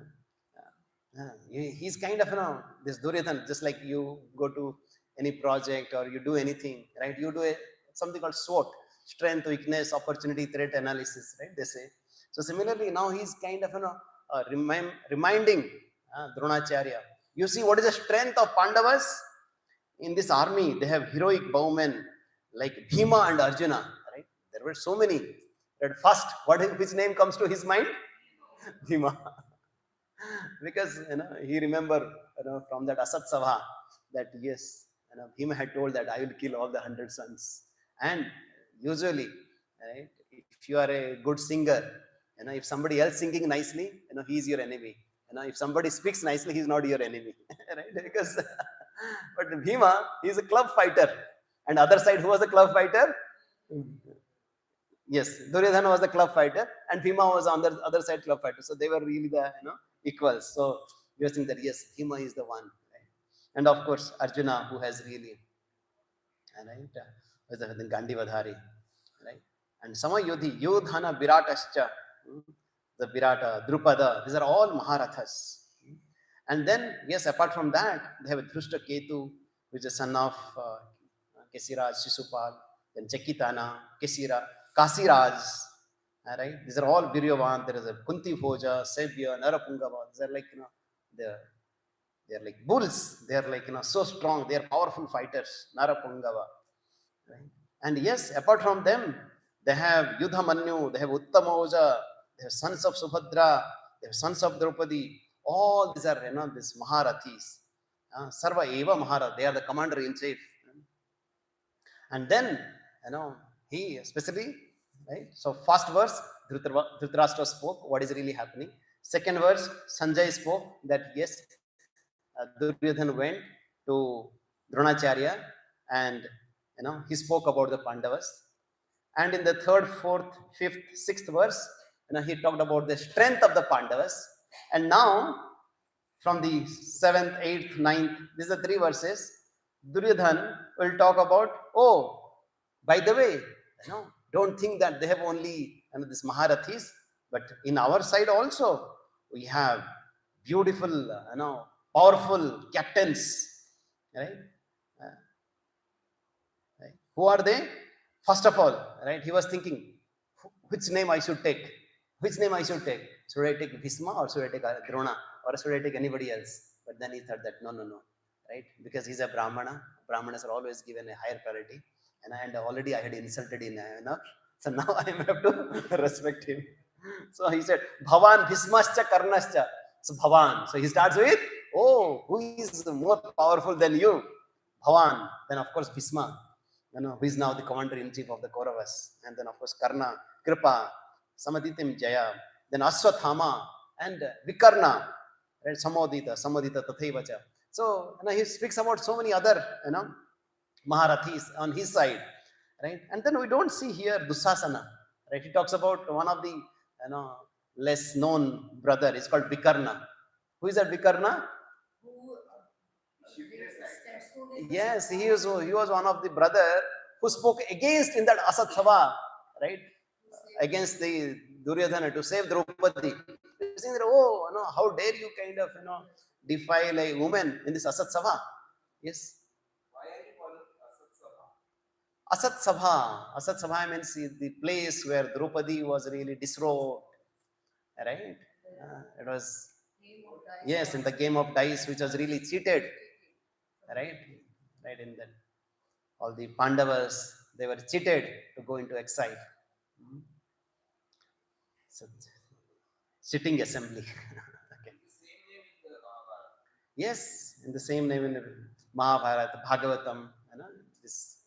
he's kind of, this Duryodhana, just like you go to any project or you do anything, right? You do something called SWOT, strength, weakness, opportunity, threat analysis, right? They say. So similarly, now he's kind of, reminding Dronacharya. You see, what is the strength of Pandavas? In this army, they have heroic bowmen like Bhima and Arjuna, right? There were so many. At first, which name comes to his mind? Bhima. Because he remember from that Asat Sabha that yes, Bhima had told that I will kill all the 100 sons. And usually, right, if you are a good singer, if somebody else singing nicely, he is your enemy. If somebody speaks nicely, he is not your enemy, right? Because but Bhima, he is a club fighter, and other side, who was a club fighter? Yes, Duryodhana was the club fighter, and Bhima was on the other side club fighter. So they were really the equals. So we are saying that yes, Bhima is the one, right? And of course Arjuna, who has really, right, was the Gandhivadhari, right? And Samayodhi, Yodhana, Viratascha, the Virata, Drupada, these are all Maharathas. And then, yes, apart from that, they have a Dhrushta Ketu, which is the son of Kesiraj, Shishupal, then Chekitana, Kesira, Kasiraj, right? These are all Viryavan. There is a Kunti Bhoja, Sebya, Narapungava. These are like, they're like bulls. They're like, so strong. They're powerful fighters, Narapungava. Right? And yes, apart from them, they have Yudhamanyu, they have Uttamaoja, they have sons of Subhadra, they have sons of Draupadi. All these are, these Maharathis. Sarva Eva Mahara, they are the commander in chief. And then, he especially, right? So, first verse, Dhritarashtra spoke what is really happening. Second verse, Sanjay spoke that yes, Duryodhana went to Dronacharya and, he spoke about the Pandavas. And in the third, fourth, fifth, sixth verse, he talked about the strength of the Pandavas. And now, from the 7th, 8th, 9th, these are 3 verses, Duryodhana will talk about, oh, by the way, don't think that they have only this Maharathis, but in our side also, we have beautiful, powerful captains, right? Right? Who are they? First of all, right, he was thinking, which name I should take? Which name I should take? Should I take Bhisma or should I take Drona or should I take anybody else? But then he thought that no, right? Because he's a Brahmana. Brahmanas are always given a higher priority, and already I had insulted him enough, so now I have to respect him. So he said, Bhavan Bhismascha Karnascha. So Bhavan. So he starts with, oh, who is more powerful than you? Bhavan. Then of course Bhisma, who is now the commander-in-chief of the Kauravas. And then of course Karna, Kripa, Samaditim Jaya, then Aswathama and Vikarna, right? Samadita Tathaivacha. So he speaks about so many other Maharathis on his side, right? And then we don't see here Dusasana, right? He talks about one of the less known brother. It's called Vikarna. Who is that Vikarna? Yes, he was one of the brother who spoke against in that Asat Sabha, right? Against the Duryodhana to save Draupadi. Saying that, oh, how dare you kind of defile a woman in this Asat Sabha? Yes. Why are you calling Asat Sabha? Asat Sabha. Asat Sabha means the place where Draupadi was really disrobed, right? It was, yes, in the game of dice, which was really cheated, right? Right, in that all the Pandavas, they were cheated to go into exile. So, sitting assembly. Okay. Yes, in the same name in the Mahabharata, Bhagavatam, this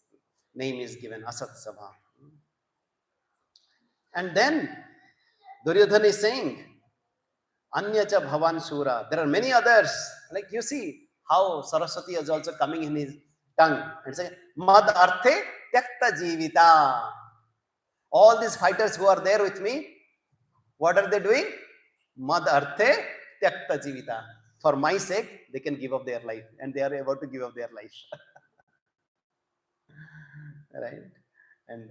name is given, Asat Sabha. And then Duryodhana is saying, Anyacha Bhavan Shura. There are many others. Like you see how Saraswati is also coming in his tongue and saying, Mad Arthe Tyakta Jivita. All these fighters who are there with me, what are they doing? Mad Arthe Tyakta Jivita. For my sake, they can give up their life. And they are about to give up their life. Right? And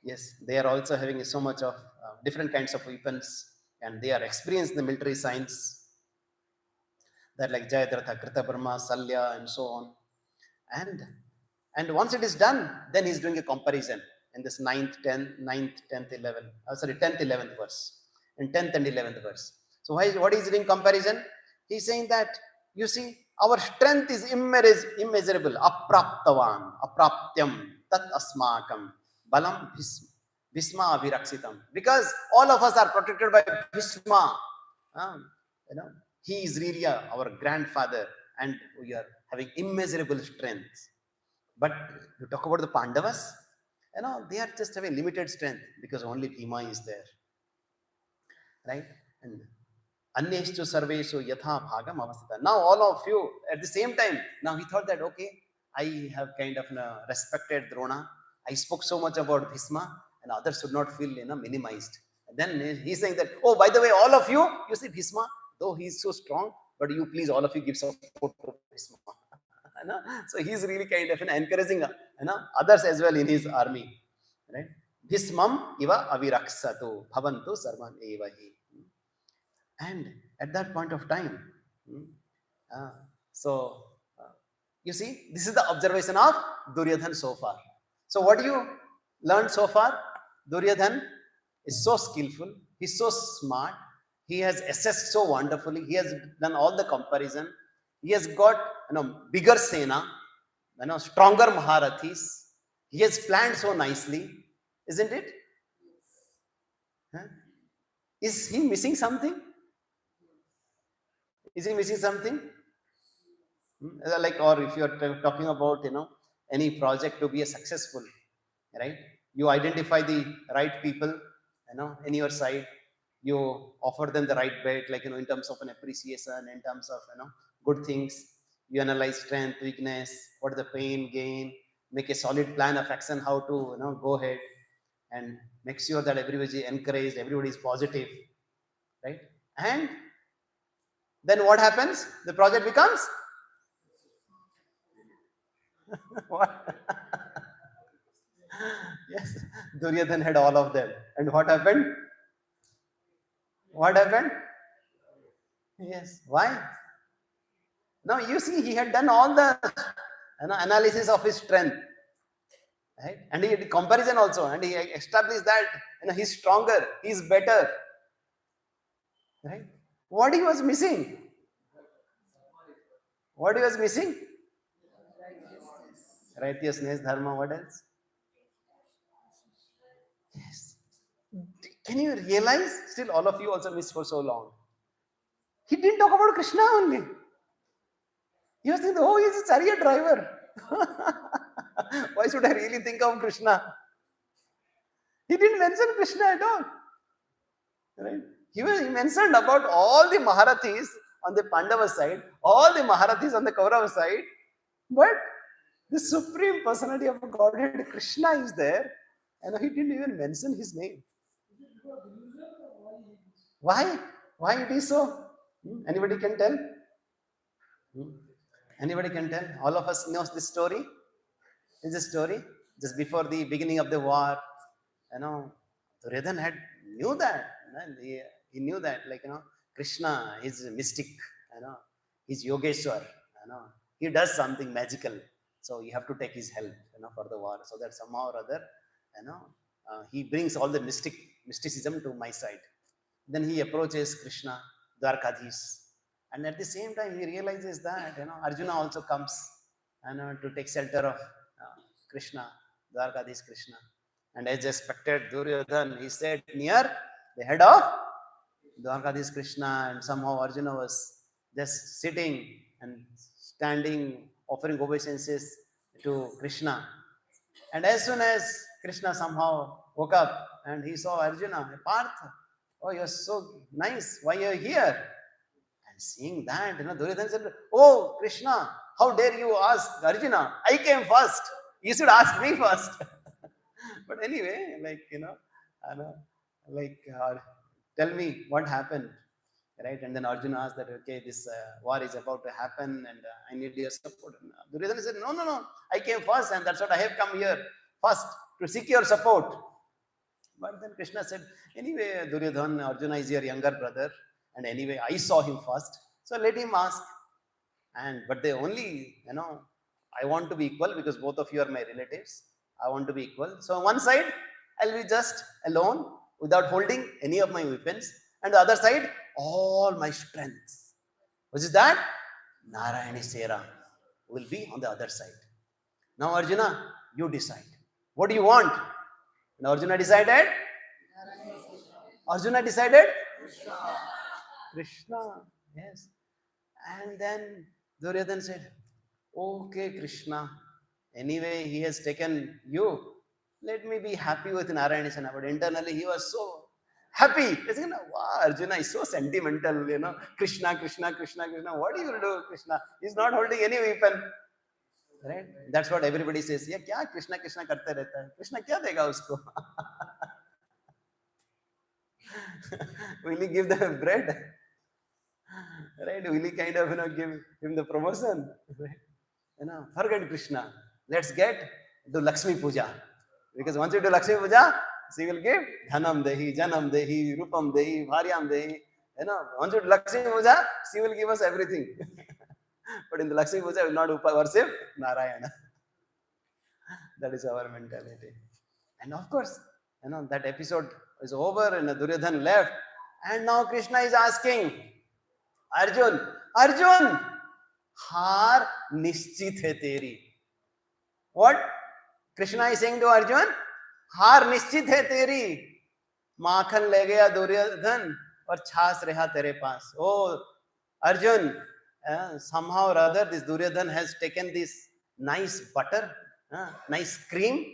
yes, they are also having so much of different kinds of weapons. And they are experienced in the military science. They're like Jayadratha, Kritaparma, Salya, and so on. And once it is done, then he's doing a comparison in this 9th, 10th, 11th verse. In 10th and 11th verse. So what is he doing comparison? He's saying that, you see, our strength is immeasurable. Apraptavan, apraptyam, tat asmakam, balam Bhisma Viraksitam. Because all of us are protected by Bhisma. He is really our grandfather and we are having immeasurable strength. But you talk about the Pandavas, they are just having limited strength because only Bhima is there. Right? And Anyeshtu Sarveshu Yatha Bhagam Avasita. Now all of you at the same time, now he thought that, okay, I have kind of respected Drona. I spoke so much about Bhisma and others should not feel minimized. And then he's saying that, oh, by the way, all of you see Bhisma, though he's so strong, but you please, all of you give support to Bhisma. So he's really kind of encouraging others as well in his army. Right? Bhismam iva aviraksatu bhavantu sarvan evahi. And at that point of time, you see, this is the observation of Duryodhan so far. So what do you learn so far? Duryodhan is so skillful, he's so smart, he has assessed so wonderfully, he has done all the comparison, he has got bigger Sena, stronger Maharathis, he has planned so nicely, isn't it? Huh? Is he missing something? Is he missing something? Like, or if you are talking about, any project to be a successful, right? You identify the right people, in your side. You offer them the right bet, like, in terms of an appreciation, in terms of, good things. You analyze strength, weakness, what is the pain, gain, make a solid plan of action, how to, go ahead and make sure that everybody is encouraged, everybody is positive, right? And then what happens? The project becomes what? Yes, Duryodhan had all of them. And what happened? What happened? Yes. Why? Now you see, he had done all the analysis of his strength. Right? And he did comparison also. And he established that he's stronger, he's better. Right? What he was missing? What he was missing? Righteousness. Righteousness, dharma, what else? Yes. Can you realize? Still, all of you also missed for so long. He didn't talk about Krishna only. He was thinking, oh, he's a chariot driver. Why should I really think of Krishna? He didn't mention Krishna at all. Right? He mentioned about all the Maharathis on the Pandava side, all the Maharathis on the Kaurava side, but the supreme personality of Godhead, Krishna, is there, and he didn't even mention his name. Why? Why it is so? Anybody can tell? Hmm? Anybody can tell? All of us knows this story. Is a story just before the beginning of the war. Duryodhan had knew that. He knew that, Krishna is a mystic. He's Yogeshwar. He does something magical. So you have to take his help, for the war. So that somehow or other, he brings all the mysticism to my side. Then he approaches Krishna, Dwarkadhish, and at the same time he realizes that Arjuna also comes to take shelter of Krishna, Dwarkadhish Krishna. And as expected, Duryodhan, he sat near the head of Dwarkadhish Krishna, and somehow Arjuna was just sitting and standing, offering obeisances to Krishna. And as soon as Krishna somehow woke up and he saw Arjuna, Partha, oh, you're so nice, why are you here? And seeing that, Duryodhana said, oh, Krishna, how dare you ask Arjuna? I came first. You should ask me first. But anyway, tell me what happened, right? And then Arjuna asked that, okay, this war is about to happen, and I need your support. And Duryodhana said, no, I came first, and that's what I have come here first to seek your support. But then Krishna said, anyway, Duryodhana, Arjuna is your younger brother, and anyway, I saw him first, so let him ask. But they only, I want to be equal because both of you are my relatives. I want to be equal. So on one side, I'll be just alone without holding any of my weapons, and the other side, all my strength. Which is that? Narayani Sera will be on the other side. Now, Arjuna, you decide. What do you want? And Arjuna decided? Arjuna decided? Krishna. Yes. And then Duryodhana said, okay, Krishna, anyway, he has taken you. Let me be happy with Narayana. But internally, he was so happy. He's like, wow, Arjuna is so sentimental, Krishna, Krishna, Krishna, Krishna. What do you do, Krishna? He's not holding any weapon. Right? That's what everybody says. Yeah, kya Krishna, Krishna karte rehta hai? Krishna kya dega usko? Will he give the bread? Right? Will he kind of, give him the promotion? Right? Forget Krishna. Let's get to Lakshmi Puja. Because once you do Lakshmi Puja, she will give Dhanam Dehi, Janam Dehi, Rupam Dehi, Bharyam Dehi. Once you do Lakshmi Puja, she will give us everything. But in the Lakshmi Puja, we will not worship Narayana. That is our mentality. And of course, that episode is over and Duryodhana left. And now Krishna is asking Arjun, haar nischit hai teri. What? Krishna is saying to Arjun, haar nischit hai teri. Makhan le gaya Duryodhan aur chhas reha tere paas. Oh, Arjun, somehow or other this Duryodhan has taken this nice butter, nice cream,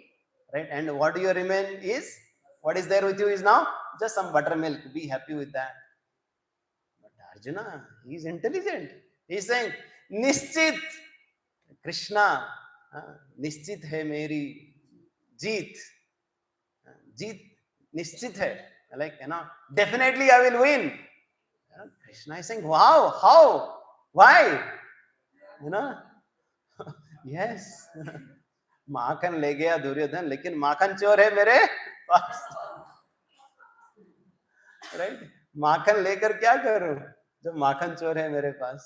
right? And what do you remain is, what is there with you is now just some buttermilk. Be happy with that. But Arjuna, he is intelligent. He is saying, Nischit, Krishna, Nischit hai meri jeet. Jeet, Nischit hai. Definitely I will win. Krishna is saying, wow, how? Why? Yes. माखन ले गया दुर्योधन लेकिन माखन चोर है मेरे पास. Right? माखन लेकर क्या करूं जब माखन चोर है मेरे पास.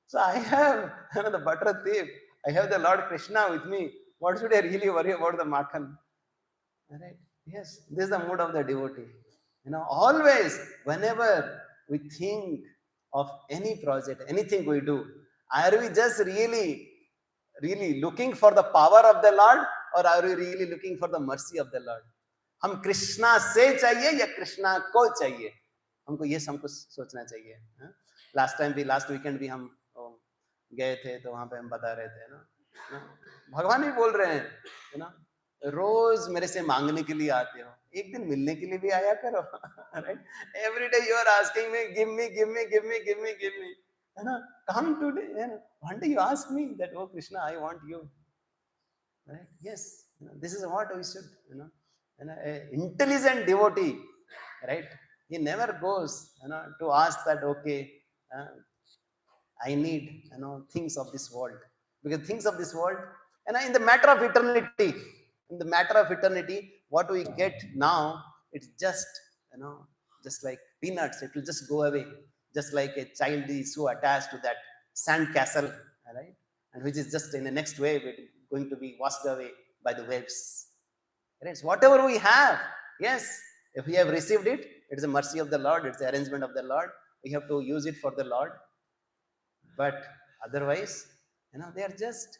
So I have the butter thief. I have the Lord Krishna with me. What should I really worry about the makhan? Right? Yes, this is the mood of the devotee. Always, whenever we think of any project, anything we do, are we just really looking for the power of the Lord, or are we really looking for the mercy of the Lord? हम कृष्णा से चाहिए या कृष्णा को चाहिए, हमको ये हमको सोचना चाहिए. लास्ट वीकेंड भी हम गए थे, तो वहां पे हम बता रहे थे ना, भगवान भी बोल रहे हैं, है ना, रोज मेरे से मांगने के लिए आते हो, एक दिन मिलने के लिए भी आया करो. Right, every day you are asking me, give me give me give me give me give me, है ना, come today, है ना, one day you ask me that, oh Krishna, I want you. Right? Yes, this is what we should, an intelligent devotee, right? He never goes, to ask that, okay, uh, I need, things of this world, because things of this world, and in the matter of eternity, what we get now, it's just, just like peanuts. It will just go away, just like a child is so attached to that sand castle, right? And which is just in the next wave, it is going to be washed away by the waves. Right? So whatever we have, yes, if we have received it, it is a mercy of the Lord, it's the arrangement of the Lord. We have to use it for the Lord. But otherwise, they are just,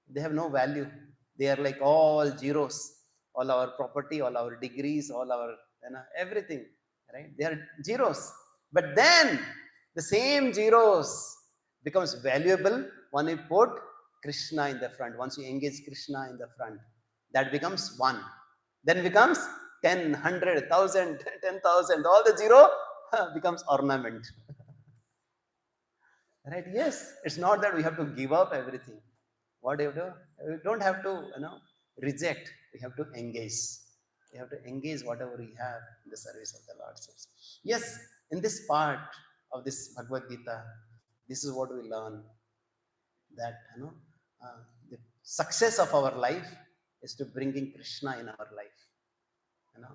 they have no value. They are like all zeros, all our property, all our degrees, all our, everything, right? They are zeros. But then the same zeros becomes valuable when we put Krishna in the front. Once you engage Krishna in the front, that becomes one. Then becomes 10, 100, 1,000, 10,000. All the zero becomes ornament. Right? Yes, it's not that we have to give up everything. What do you do? We don't have to, reject. We have to engage. We have to engage whatever we have in the service of the Lord. Yes, in this part of this Bhagavad Gita, this is what we learn, that, the success of our life is to bringing Krishna in our life.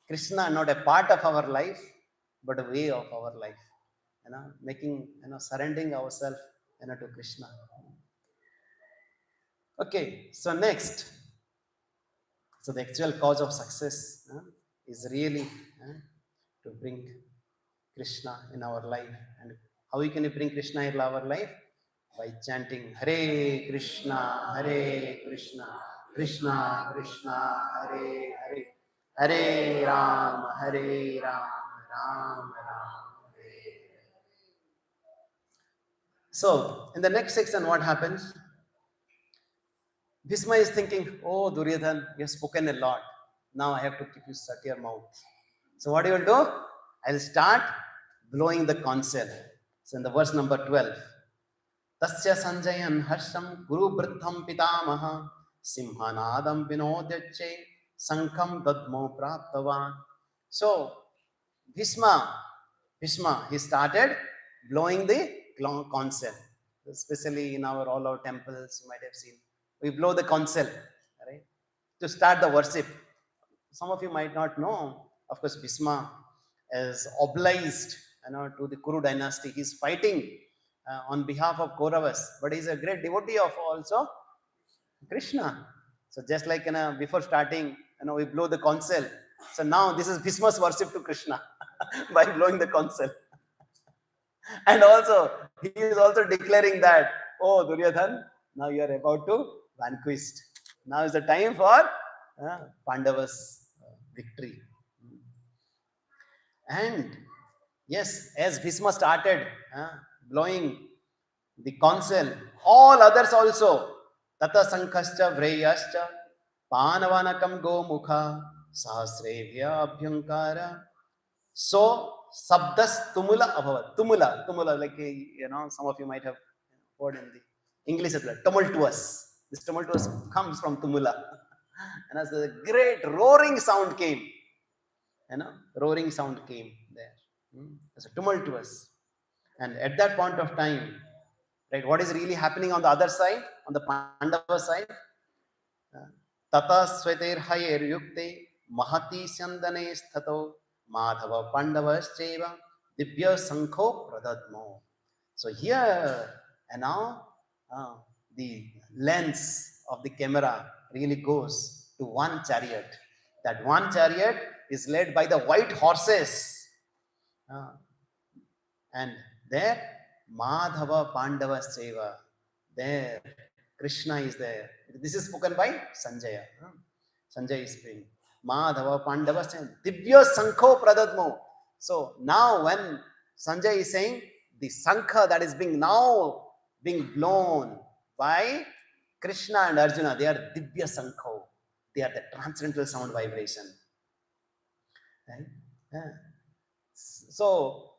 Krishna not a part of our life, but a way of our life. Making, surrendering ourselves, to Krishna. Okay, so next, so the actual cause of success is really to bring Krishna in our life. And how we can bring Krishna in our life? By chanting Hare Krishna, Krishna Krishna, Hare Hare, Hare Ram, Ram Ram. So, in the next section, what happens? Bhishma is thinking, oh, Duryodhan, you have spoken a lot. Now I have to keep you shut your mouth. So, what you will do? I will start blowing the conch shell. So, in the verse number 12, Tasya Sanjayan Harsham Guru Vrittham Pitamaha Simhanadam Vinodyache Sankham Dadmo Praptavan. So, Bhishma, he started blowing the conch shell. Especially in all our temples, you might have seen, we blow the conch shell, right, to start the worship. Some of you might not know, of course, Bhishma is obliged, to the Kuru dynasty. He's fighting on behalf of Kauravas, but he's a great devotee of also Krishna. So just like, before starting, we blow the conch shell. So now this is Bhishma's worship to Krishna by blowing the conch shell. And also, he is also declaring that, oh, Duryodhan, now you are about to vanquish. Now is the time for Pandavas' victory. And yes, as Bhishma started blowing the conch shell, all others also, Tata Sankhascha Vreyascha Panavanakam Gomukha Sahasrevya Abhyankara. So, Sabdas Tumula Abhavat. Tumula, like, some of you might have heard in the English as well, tumultuous. This tumultuous comes from Tumula. And as the great roaring sound came, roaring sound came there. It's tumultuous. And at that point of time, right, what is really happening on the other side, on the Pandava side? Tata Sveter Hayer Yukte Mahati Sandane Sthato Madhava Pandavascheva Dibya Sankho Pradadmo. So here, and now the lens of the camera really goes to one chariot. That one chariot is led by the white horses. And there, Madhava Pandava Seva, there, Krishna is there. This is spoken by Sanjaya. Sanjay is speaking. Madhava Pandava Seva, Divya Sankho Pradadmo. So now when Sanjay is saying the Sankha that is being now being blown by Krishna and Arjuna, they are Divya Sankho. They are the transcendental sound vibration. Right? Yeah. So,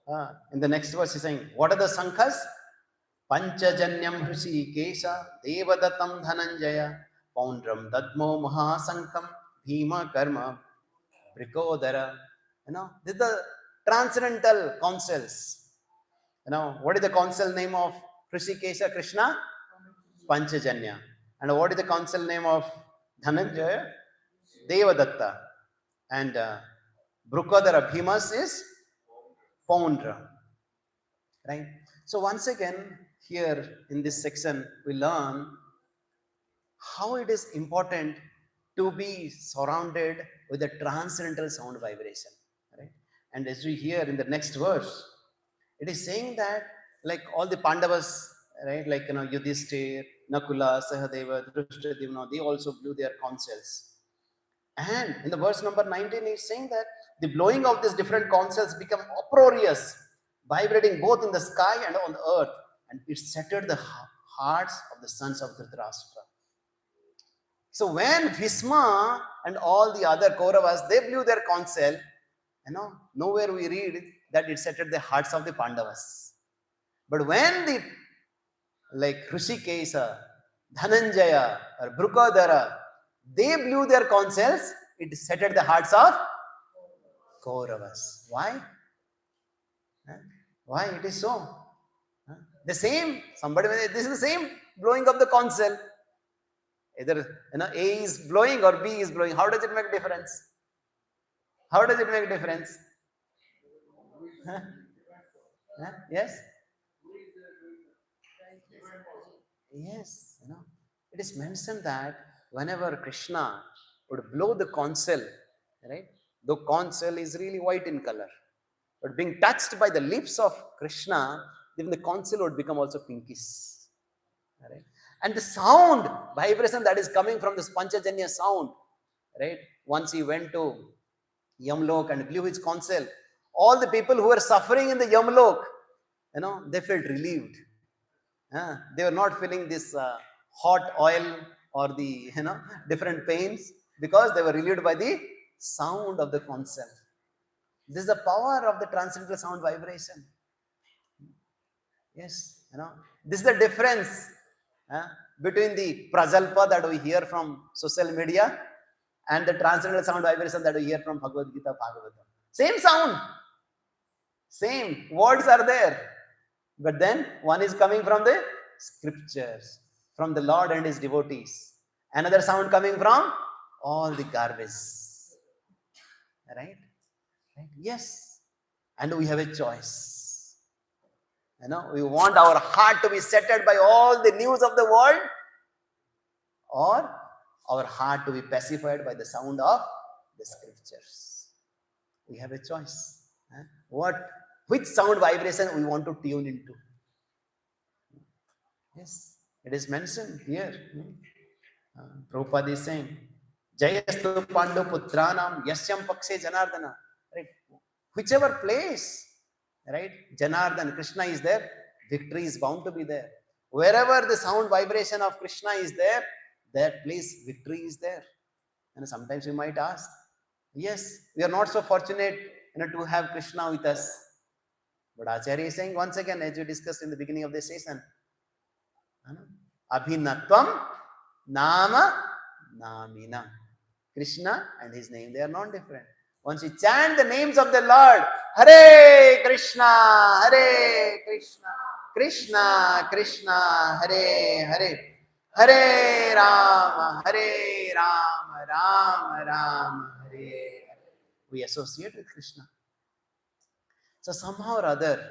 in the next verse, he's saying, what are the sankhas? Panchajanyam Hrishikesha, Devadatam Dhananjaya, Poundram Dadmo Mahasankam, Bhima Karma, Brikodara. These are the transcendental councils. What is the council name of Hrishikesha Krishna? Panchajanya. And what is the council name of Dhananjaya? Devadatta. And Brikodara Bhimas is Poundra. Right? So once again, here in this section, we learn how it is important to be surrounded with a transcendental sound vibration. Right? And as we hear in the next verse, it is saying that like all the Pandavas, right, like Yudhishthir, Nakula, Sahadeva, Drishtadyumna, they also blew their counsels. And in the verse number 19, he's saying that the blowing of these different counsels become uproarious, vibrating both in the sky and on the earth, and it shattered the hearts of the sons of Dhritarashtra. So when Bhisma and all the other Kauravas, they blew their counsel, nowhere we read that it shattered the hearts of the Pandavas. But when the Hrishikesha, Dhananjaya or Brukadara, they blew their counsels, it shattered the hearts of Kauravas. Why? Why it is so? The same, this is the same blowing of the counsel. Either A is blowing or B is blowing. How does it make difference? How does it make difference? Huh? Huh? Yes? Yes, it is mentioned that whenever Krishna would blow the counsel, right? The counsel is really white in color, but being touched by the lips of Krishna, then the counsel would become also pinkish. Right? And the sound, vibration that is coming from this Panchajanya sound, right? Once he went to Yamlok and blew his counsel, all the people who were suffering in the Yamlok, they felt relieved. They were not feeling this hot oil or the different pains because they were relieved by the sound of the counsel. This is the power of the transcendental sound vibration. Yes, this is the difference between the prajalpa that we hear from social media and the transcendental sound vibration that we hear from Bhagavad Gita, Bhagavatam. Same sound, same words are there, but then one is coming from the scriptures, from the Lord and his devotees. Another sound coming from all the garbage. Right? Yes. And we have a choice. We want our heart to be settled by all the news of the world, or our heart to be pacified by the sound of the scriptures. We have a choice. Which sound vibration we want to tune into. Yes, it is mentioned here. Prabhupada is saying, Jayastu Pandu Putranam Yasyam Pakshe Janardana. Right? Whichever place, right, Janardana, Krishna is there, victory is bound to be there. Wherever the sound vibration of Krishna is there, that place victory is there. And sometimes we might ask, yes, we are not so fortunate to have Krishna with us. But Acharya is saying once again, as we discussed in the beginning of the session, Abhinatvam Nama Namina. Krishna and his name, they are not different. Once we chant the names of the Lord, Hare Krishna, Hare Krishna, Krishna Krishna, Hare Hare, Hare Rama, Rama Rama, Hare Hare. We associate with Krishna. So somehow or other,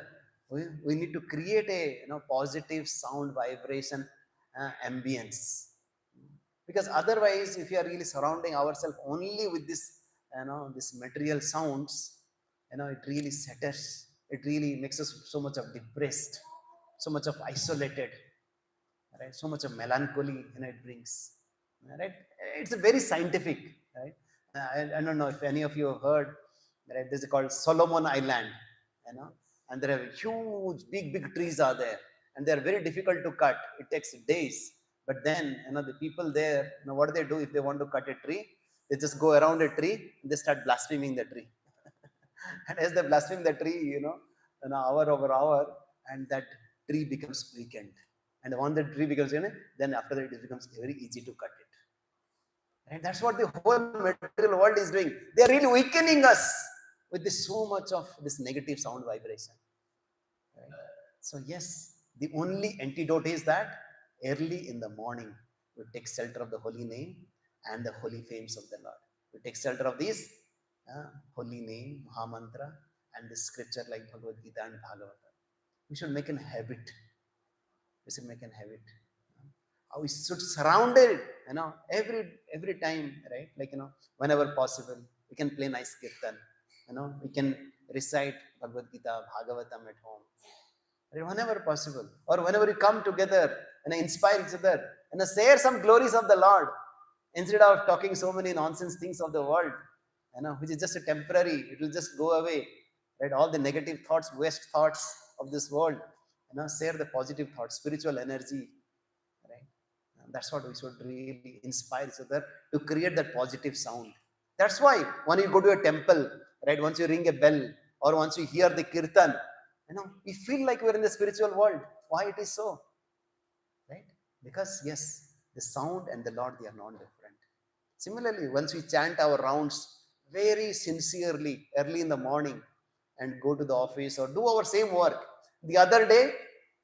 we need to create a positive sound vibration ambience. Because otherwise, if you are really surrounding ourselves only with this, this material sounds, it really shatters it really makes us so much of depressed, so much of isolated, right? So much of melancholy, it brings, right? It's a very scientific, right? I don't know if any of you have heard, right? This is called Solomon Island, you know, and there are huge, big trees are there, and they are very difficult to cut. It takes days, but then, the people there, what do they do if they want to cut a tree? They just go around a tree and they start blaspheming the tree. And as they blaspheme the tree, hour over hour, and that tree becomes weakened. And once the tree becomes, then after that it becomes very easy to cut it. And that's what the whole material world is doing. They are really weakening us with this so much of this negative sound vibration. Right? So yes, the only antidote is that early in the morning we take shelter of the holy name and the holy fames of the Lord. We take shelter of these holy name, Mahamantra, and the scripture like Bhagavad Gita and Bhagavata. We should make an habit. We should make an habit. We should surround it, every time, right? Like, whenever possible, we can play nice kirtan. We can recite Bhagavad Gita, Bhagavatam at home. Right? Whenever possible. Or whenever we come together and inspire each other and share some glories of the Lord instead of talking so many nonsense things of the world, which is just a temporary, it will just go away. Right? All the negative thoughts, waste thoughts of this world, share the positive thoughts, spiritual energy. Right? And that's what we should really inspire each other to create that positive sound. That's why when you go to a temple, right, once you ring a bell or once you hear the kirtan, we feel like we're in the spiritual world. Why it is so? Right? Because yes, the sound and the Lord, they are non-different. Similarly, once we chant our rounds very sincerely early in the morning and go to the office or do our same work, the other day,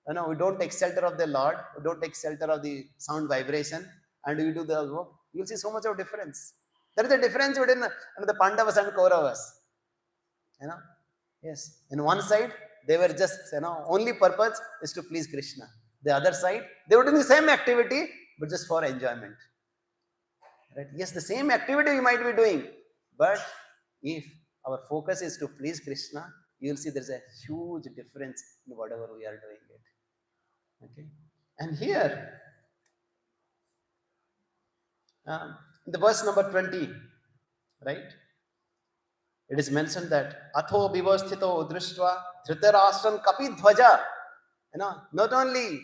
we don't take shelter of the Lord, we don't take shelter of the sound vibration, and we do the work, you'll see so much of difference. There is a difference between the Pandavas and Kauravas. Yes. In one side, they were just, only purpose is to please Krishna. The other side, they were doing the same activity, but just for enjoyment. Right? Yes, the same activity we might be doing, but if our focus is to please Krishna, you will see there's a huge difference in whatever we are doing it. Okay. And here, in the verse number 20, right? It is mentioned that Atho Bivasthito Drishtva Dhritarashram Kapi Dhwaja. Not only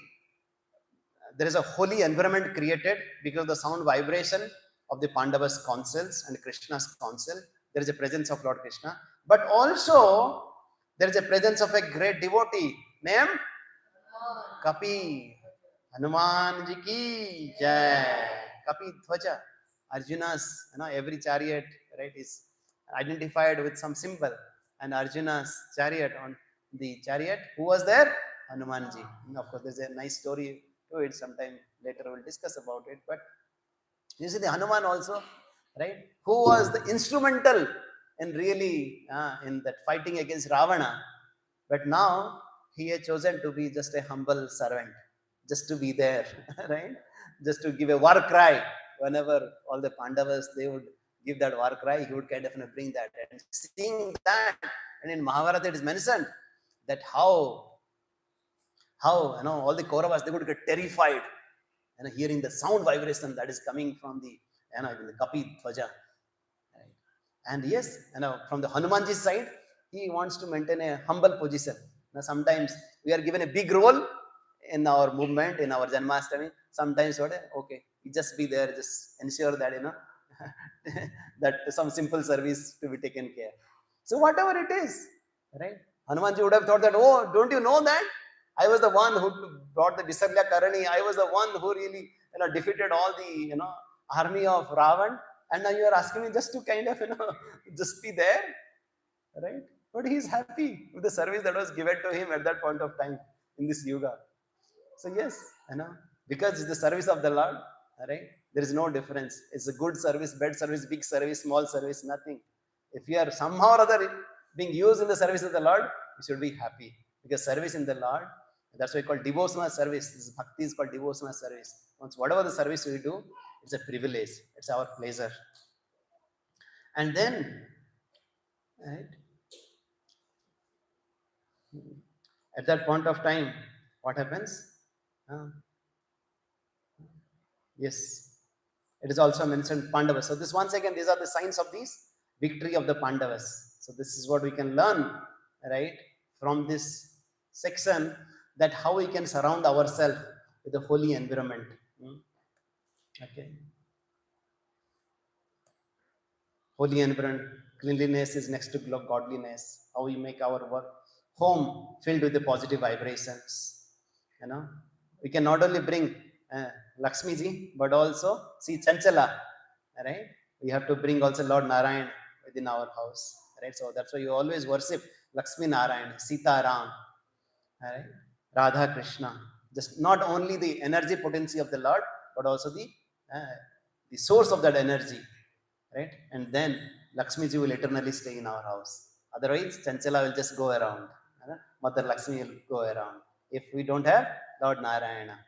there is a holy environment created because of the sound vibration of the Pandavas' councils and Krishna's council. There is a presence of Lord Krishna, but also there is a presence of a great devotee named Kapi. Hanuman ji ki jai. Kapi Dhwaja. Arjuna's, every chariot, right, is identified with some symbol. And Arjuna's chariot, on the chariot, who was there? Hanumanji. Of course, there's a nice story to it. Sometime later we'll discuss about it. But you see the Hanuman also, right? Who was the instrumental in really in that fighting against Ravana. But now he has chosen to be just a humble servant, just to be there, right? Just to give a war cry. Whenever all the Pandavas, they would give that war cry, he would kind of bring that. And seeing that, and in Mahabharata it is mentioned that how all the Kauravas, they would get terrified, hearing the sound vibration that is coming from the the Kapi Dhwaja. Right? And yes, from the Hanumanji side, he wants to maintain a humble position. Sometimes we are given a big role in our movement, in our Janmashtami. Sometimes okay, you just be there, just ensure that that some simple service to be taken care. So whatever it is, right? Hanumanji would have thought that, oh, don't you know that I was the one who brought the Visarya Karani. I was the one who really defeated all the army of Ravan, and now you are asking me just to kind of just be there, right? But he is happy with the service that was given to him at that point of time in this yuga. So yes, because it's the service of the Lord, right? There is no difference. It's a good service, bad service, big service, small service, nothing. If you are somehow or other being used in the service of the Lord, you should be happy. Because service in the Lord, that's why we call devotional service. This bhakti is called devotional service. Once whatever the service we do, it's a privilege. It's our pleasure. And then, right? At that point of time, what happens? Uh, yes, it is also mentioned Pandavas. So this once again, these are the signs of these victory of the Pandavas. So this is what we can learn, right, from this section, that how we can surround ourselves with a holy environment. Okay. Holy environment, cleanliness is next to godliness. How we make our work, home filled with the positive vibrations. You know, we can not only bring Lakshmi ji, but also see Chanchala, right? We have to bring also Lord Narayan within our house, right? So that's why you always worship Lakshmi Narayan, Sita Ram, right? Radha Krishna. Just not only the energy potency of the Lord, but also the source of that energy, right? And then Lakshmi ji will eternally stay in our house. Otherwise, Chanchala will just go around. Mother Lakshmi will go around. If we don't have Lord Narayana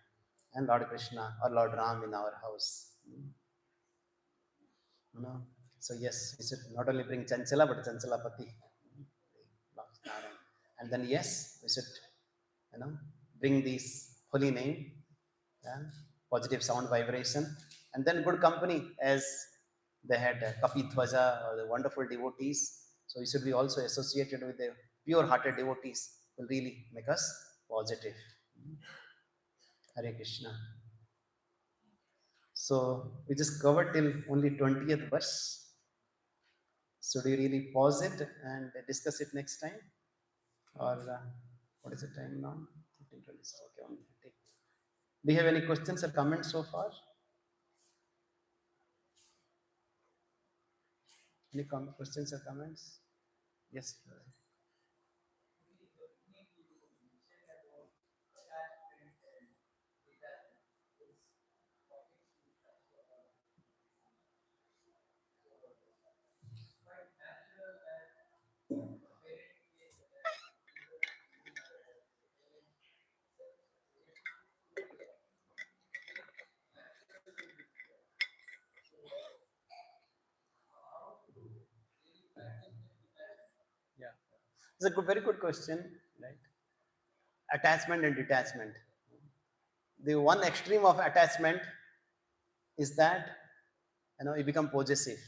and Lord Krishna or Lord Ram in our house. You know? So yes, we should not only bring Chanchala, but Chanchala Pati. And then yes, we should, bring these holy name, yeah, positive sound vibration, and then good company, as they had Kapithwaja or the wonderful devotees. So we should be also associated with the pure-hearted devotees, will really make us positive. Hare Krishna. So we just covered till only 20th verse. Should we really pause it and discuss it next time? Or what is the time now? 15:20. Okay, on 30. Do you have any questions or comments so far? Any questions or comments? Yes. Yeah. It's a very good question, right? Attachment and detachment. The one extreme of attachment is that you become possessive,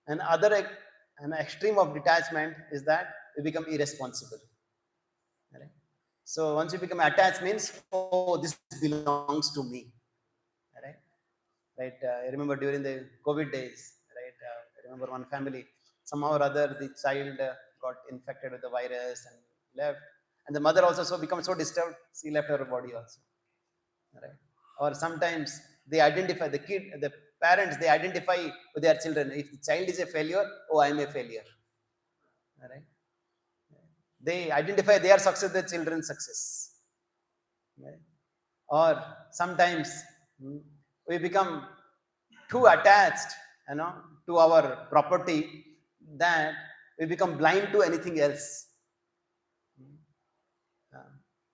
and an extreme of detachment is that you become irresponsible. Right? So once you become attached, means oh, this belongs to me. Right? Right? I remember during the COVID days. Right? I remember one family. Somehow or other, the child got infected with the virus and left, and the mother also become so disturbed, she left her body also. Right? Or sometimes they identify the parents, they identify with their children. If the child is a failure, oh, I am a failure. Right? They identify their success, their children's success. Right? Or sometimes we become too attached, to our property, that we become blind to anything else. Uh,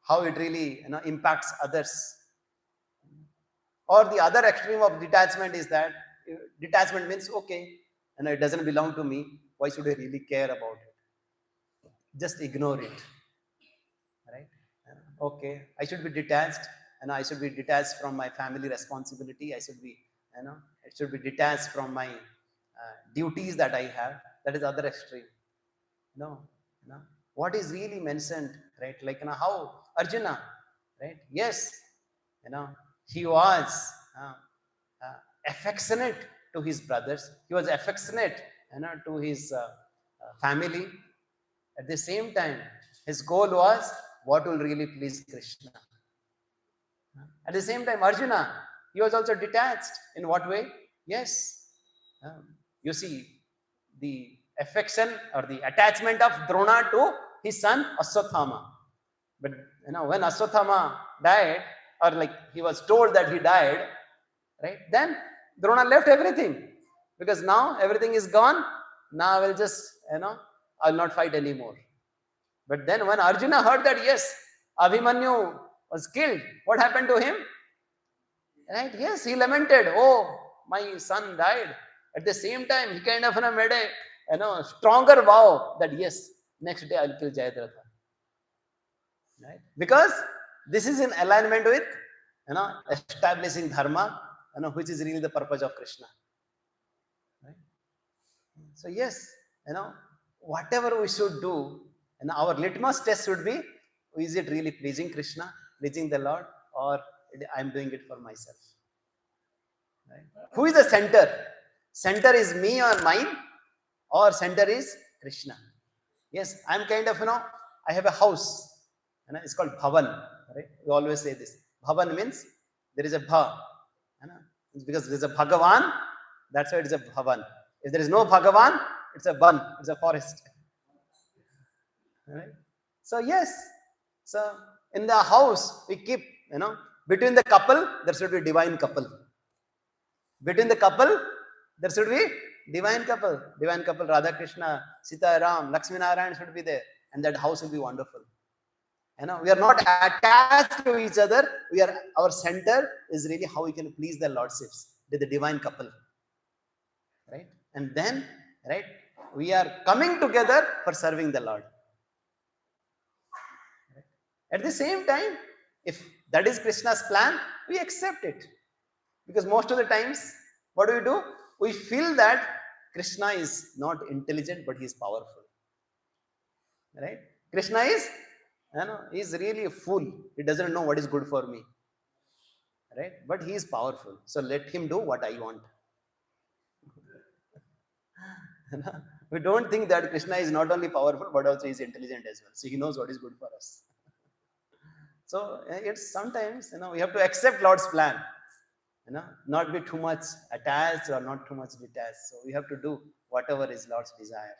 how it really impacts others. Or the other extreme of detachment is that detachment means okay, it doesn't belong to me. Why should I really care about it? Just ignore it, right? Okay, I should be detached, and I should be detached from my family responsibility. I should be, it should be detached from my duties that I have. That is other extreme. No, no. What is really mentioned, right? Like how Arjuna, right? Yes, you know, he was uh, uh, affectionate to his brothers. He was affectionate, to his family. At the same time, his goal was what will really please Krishna. At the same time, Arjuna, he was also detached. In what way? Yes. You see, the affection or the attachment of Drona to his son Aswathama. But when Aswathama died, or like he was told that he died, right? Then Drona left everything, because now everything is gone. Now I will just, I will not fight anymore. But then when Arjuna heard that yes, Abhimanyu was killed, what happened to him? Right? Yes, he lamented, oh, my son died. At the same time, he kind of made a stronger vow that yes, next day I'll kill Jayadratha. right? Because this is in alignment with, establishing dharma, which is really the purpose of Krishna, right? So yes, whatever we should do, and our litmus test should be: is it really pleasing Krishna, pleasing the Lord, or I'm doing it for myself? Right? Who is the center? Center is me or mine, or center is Krishna? Yes, I'm kind of, I have a house, it's called Bhavan, right? We always say this. Bhavan means there is a Bha, it's because there is a Bhagavan, that's why it is a Bhavan. If there is no Bhagavan, it's a Ban, it's a forest. Right? So, yes, so in the house, we keep, between the couple, there should be divine couple. Between the couple, there should be divine couple. Divine couple, Radha Krishna, Sita Ram, Lakshmi Narayan should be there. And that house will be wonderful. We are not attached to each other. Our center is really how we can please the lordships with the divine couple. Right? And then, right, we are coming together for serving the Lord. Right? At the same time, if that is Krishna's plan, we accept it. Because most of the times, what do? We feel that Krishna is not intelligent, but he is powerful. Right? Krishna is, he's really a fool. He doesn't know what is good for me. Right? But he is powerful. So let him do what I want. We don't think that Krishna is not only powerful, but also is intelligent as well. So he knows what is good for us. So it's sometimes, we have to accept Lord's plan. Not be too much attached or not too much detached. So we have to do whatever is Lord's desire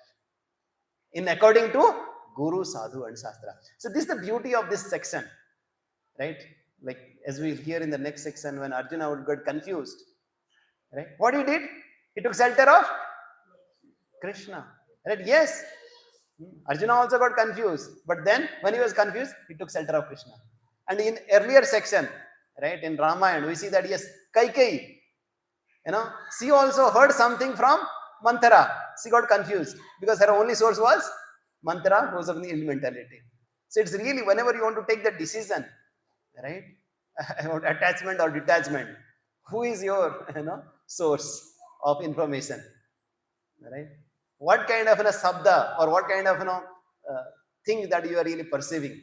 in according to Guru, Sadhu, and Shastra. So this is the beauty of this section, right? Like as we'll hear in the next section, when Arjuna would get confused, right? What he did? He took shelter of Krishna, right? Yes, Arjuna also got confused, but then when he was confused, he took shelter of Krishna. And in earlier section, right, in Ramayana, we see that yes, Kaikeyi, she also heard something from Manthara. She got confused because her only source was Manthara, who was of the ill mentality. So it's really whenever you want to take the decision, right, about attachment or detachment, who is your source of information, right? What kind of a sabda or what kind of thing that you are really perceiving?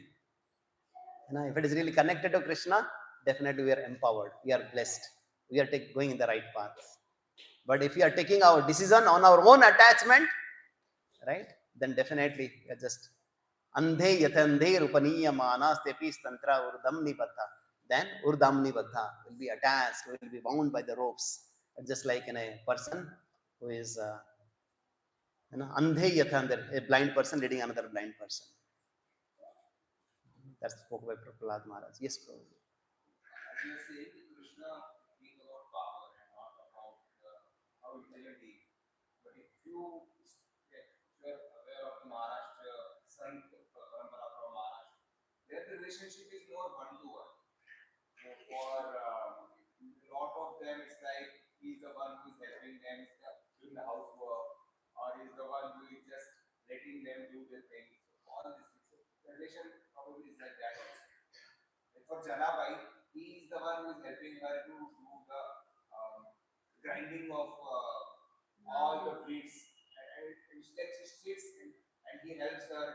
If it is really connected to Krishna, definitely we are empowered, we are blessed, we are going in the right path. But if we are taking our decision on our own attachment, right, then definitely we are just andhe yatandhe rupaniya manas tepis tantra urdamni baddha. Then urdamni baddha will be attached, will be bound by the ropes. Just like in a person who is andhe yatandhe, a blind person leading another blind person. That's spoken by Prahlad Maharaj. Yes, Prabhu. As you say, Krishna being about power and not about how intelligent he is. But if you are aware of Maharashtra, Sant Parampara from Maharashtra, there the relationship is more one-to-one. So for a lot of them, it's like he's the one who is helping them doing the housework, or he's the one who is just letting them do the things. So all these things. So the relation probably is like that also. Like for Janabai, he is the one who is helping her to do the grinding of all the breeds. And she sits and he helps her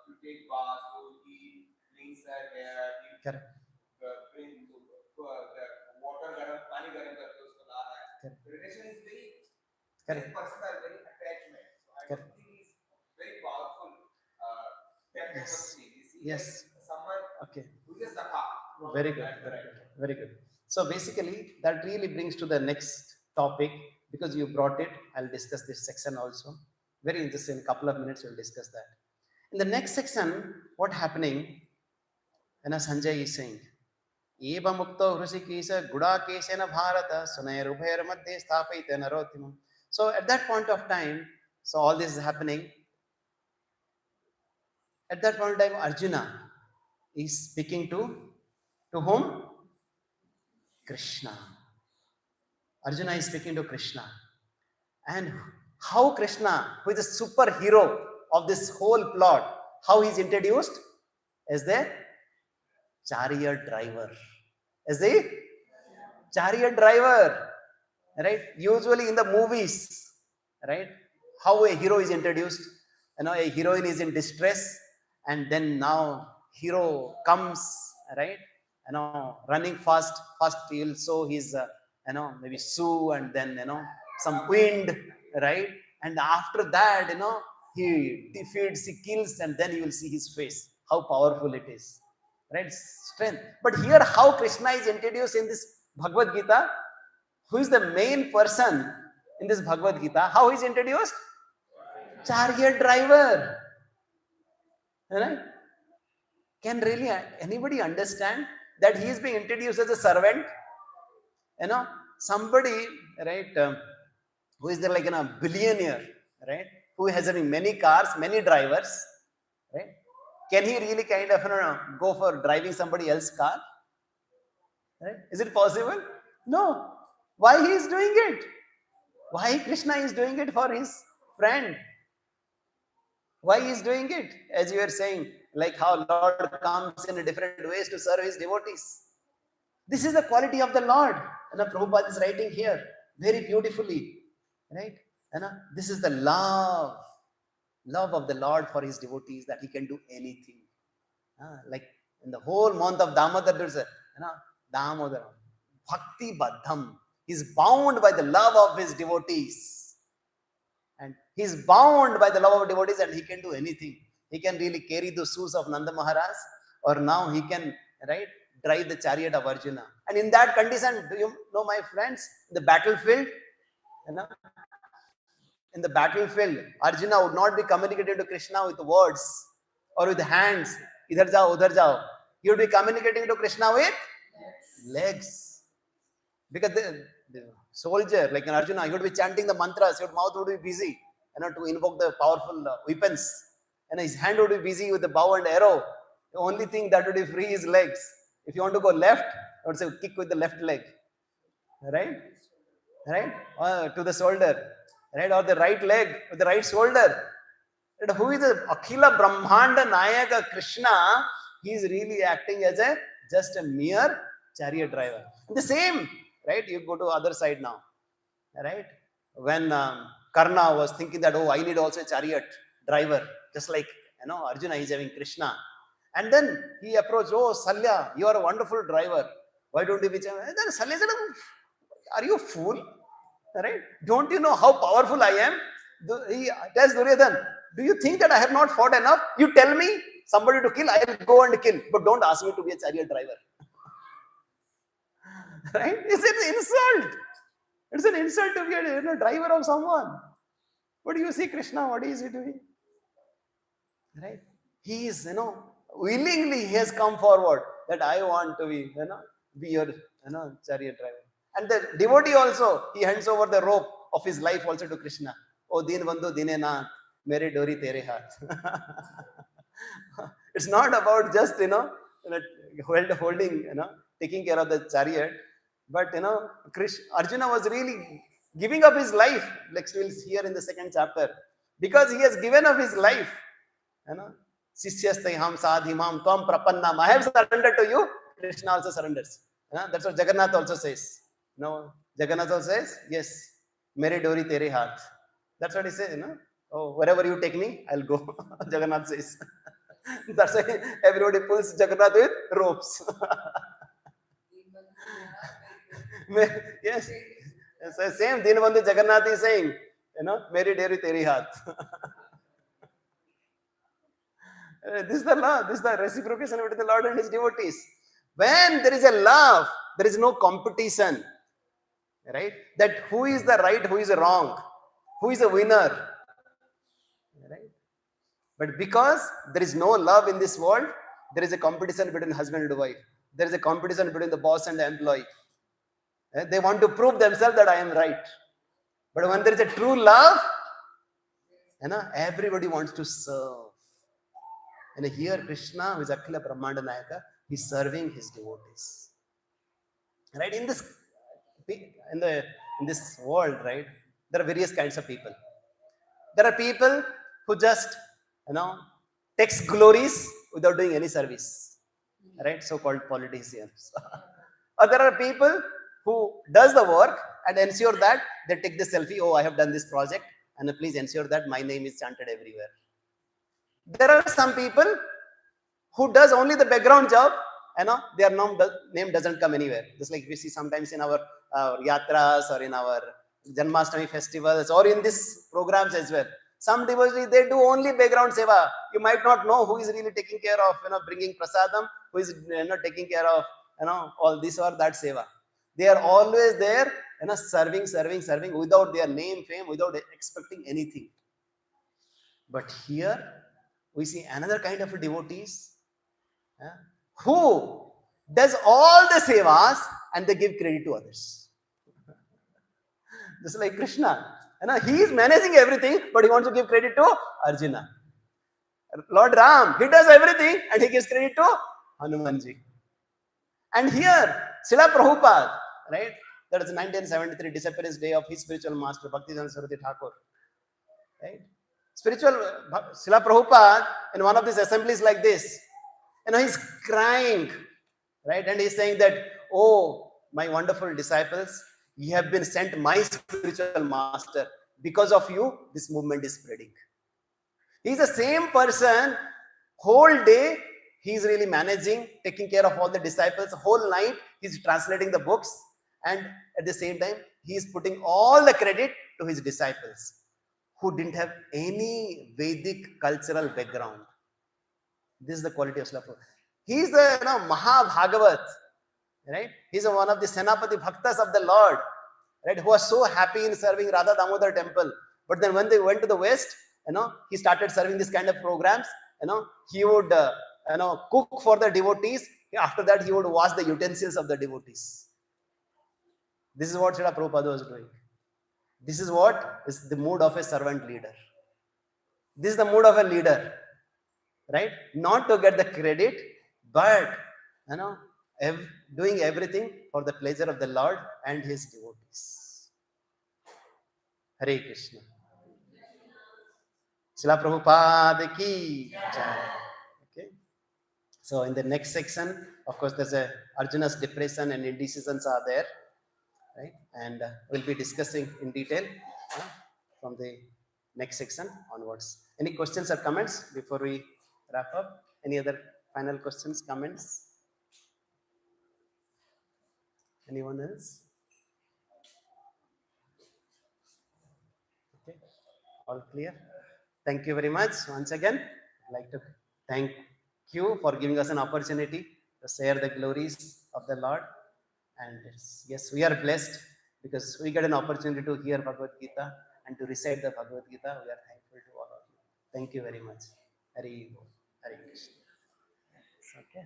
to take baths, so he cleans her hair, he brings the water garam, pani garam karke usko lana hai. The relation is very personal, very attachment. So I don't think he's very powerful. That kind of thing. Yes. Someone who is a sakha. Very good. Very good. So basically, that really brings to the next topic, because you brought it. I'll discuss this section also. Very interesting. In a couple of minutes, we'll discuss that. In the next section, what happening? Sanjay is saying, Eva mukto hrusikesa gudakesena bharata sunayar ubhayar madhye sthapayite narotimam. So at that point of time, so all this is happening. At that point of time, Arjuna is speaking to whom? Krishna. Arjuna is speaking to Krishna. And how Krishna, who is the superhero of this whole plot, how he is introduced? as the chariot driver. As the chariot driver, right? Usually in the movies, right? How a hero is introduced, a heroine is in distress, and then now hero comes, right? Running fast, first he'll show his, maybe shoe, and then, some wind, right? And after that, he defeats, he kills, and then you will see his face, how powerful it is, right? Strength. But here, how Krishna is introduced in this Bhagavad Gita, who is the main person in this Bhagavad Gita, how he is introduced? Chariot driver. Right? Can really anybody understand that he is being introduced as a servant? Somebody, right, who is there like a billionaire, right, who has many cars, many drivers, right? Can he really kind of go for driving somebody else's car? Right? Is it possible? No. Why he is doing it? Why Krishna is doing it for his friend? Why he is doing it? As you were saying, like how Lord comes in different ways to serve his devotees. This is the quality of the Lord. And Prabhupada is writing here very beautifully. Right? And this is the love of the Lord for his devotees, that he can do anything. Like in the whole month of Damodar, there's a Damodar, Bhakti Baddham. He's bound by the love of his devotees. And he's bound by the love of devotees, and he can do anything. He can really carry the shoes of Nanda Maharaj, or now he can, right, drive the chariot of Arjuna. And in that condition, do you know, my friends, the battlefield, in the battlefield, Arjuna would not be communicating to Krishna with words or with hands. Idhar jao, udhar jao. He would be communicating to Krishna with legs. Because the soldier, like an Arjuna, he would be chanting the mantras, his mouth would be busy, to invoke the powerful weapons. And his hand would be busy with the bow and arrow. The only thing that would be free is legs. If you want to go left, I would say kick with the left leg. Right? To the shoulder. Right? Or the right leg with the right shoulder. And who is the Akhila Brahmanda Nayaka Krishna? He is really acting as just a mere chariot driver. The same, right? You go to other side now. Right? When Karna was thinking that, I need also a chariot driver, just like Arjuna is having Krishna. And then he approached, Salya, you are a wonderful driver. Why don't you be? And then Salya said, are you a fool? Right? Don't you know how powerful I am? He tells Duryodhan, do you think that I have not fought enough? You tell me somebody to kill, I will go and kill. But don't ask me to be a chariot driver. Right? It's an insult. It's an insult to be a driver of someone. But you see Krishna, what is he doing? Right? He is, willingly he has come forward that I want to be your, chariot driver. And the devotee also, he hands over the rope of his life also to Krishna. Oh, Deen Bandhu Dine Nath, Mere Dori Tere Haath. It's not about just, holding, taking care of the chariot. But, Arjuna was really giving up his life, like we'll hear in the second chapter. Because he has given up his life. Sisyastayham sadhimam tvam prapannam. I have surrendered to you. Krishna also surrenders. That's what Jagannath also says. Jagannath also says, yes, mere dori tere haath. That's what he says, Oh, wherever you take me, I'll go. Jagannath says. That's why everybody pulls Jagannath with ropes. Yes. So same Dinabandhu Jagannath is saying, mere dori tere haath. This is the love. This is the reciprocation between the Lord and his devotees. When there is a love, there is no competition. Right? That who is the right, who is the wrong, who is a winner. Right? But because there is no love in this world, there is a competition between husband and wife. There is a competition between the boss and the employee. They want to prove themselves that I am right. But when there is a true love, everybody wants to serve. And here Krishna, who is Akhila Brahmanda Nayaka, he is serving his devotees. Right? In this world, right, there are various kinds of people. There are people who just, takes glories without doing any service, right? So-called politicians. Or there are people who does the work and ensure that they take the selfie. Oh, I have done this project, and please ensure that my name is chanted everywhere. There are some people who does only the background job, their name doesn't come anywhere. Just like we see sometimes in our yatras or in our Janmashtami festivals or in these programs as well. Some devotees, they do only background seva. You might not know who is really taking care of, bringing prasadam, who is, taking care of, all this or that seva. They are always there, serving without their name, fame, without expecting anything. But here we see another kind of devotees, who does all the sevas and they give credit to others. Just like Krishna, he is managing everything, but he wants to give credit to Arjuna. Lord Ram, he does everything and he gives credit to Hanumanji. And here, Srila Prabhupada, right? That is 1973 disappearance day of his spiritual master, Bhaktivedanta Saraswati Thakur. Right? Spiritual Srila Prabhupada in one of these assemblies like this, he's crying, right? And he's saying that, oh, my wonderful disciples, you have been sent my spiritual master. Because of you, this movement is spreading. He's the same person, whole day, he's really managing, taking care of all the disciples. Whole night, he's translating the books. And at the same time, he's putting all the credit to his disciples who didn't have any Vedic cultural background. This is the quality of Srila Prabhupada. He's the Mahabhagavat, right? He's one of the Senapati Bhaktas of the Lord, right? Who was so happy in serving Radha Damodar temple. But then when they went to the West, he started serving this kind of programs. He would, cook for the devotees. After that, he would wash the utensils of the devotees. This is what Srila Prabhupada was doing. This is what is the mood of a servant leader. This is the mood of a leader, right? Not to get the credit, but doing everything for the pleasure of the Lord and his devotees. Hare Krishna. Srila Prabhupada ki jai. Okay. So in the next section, of course, there's Arjuna's depression and indecisions are there, right? And we'll be discussing in detail from the next section onwards. Any questions or comments before we wrap up? Any other final questions, comments? Anyone else? Okay, all clear. Thank you very much. Once again, I'd like to thank you for giving us an opportunity to share the glories of the Lord. And yes, we are blessed because we get an opportunity to hear Bhagavad Gita and to recite the Bhagavad Gita. We are thankful to all of you. Thank you very much. Hare Krishna. Okay.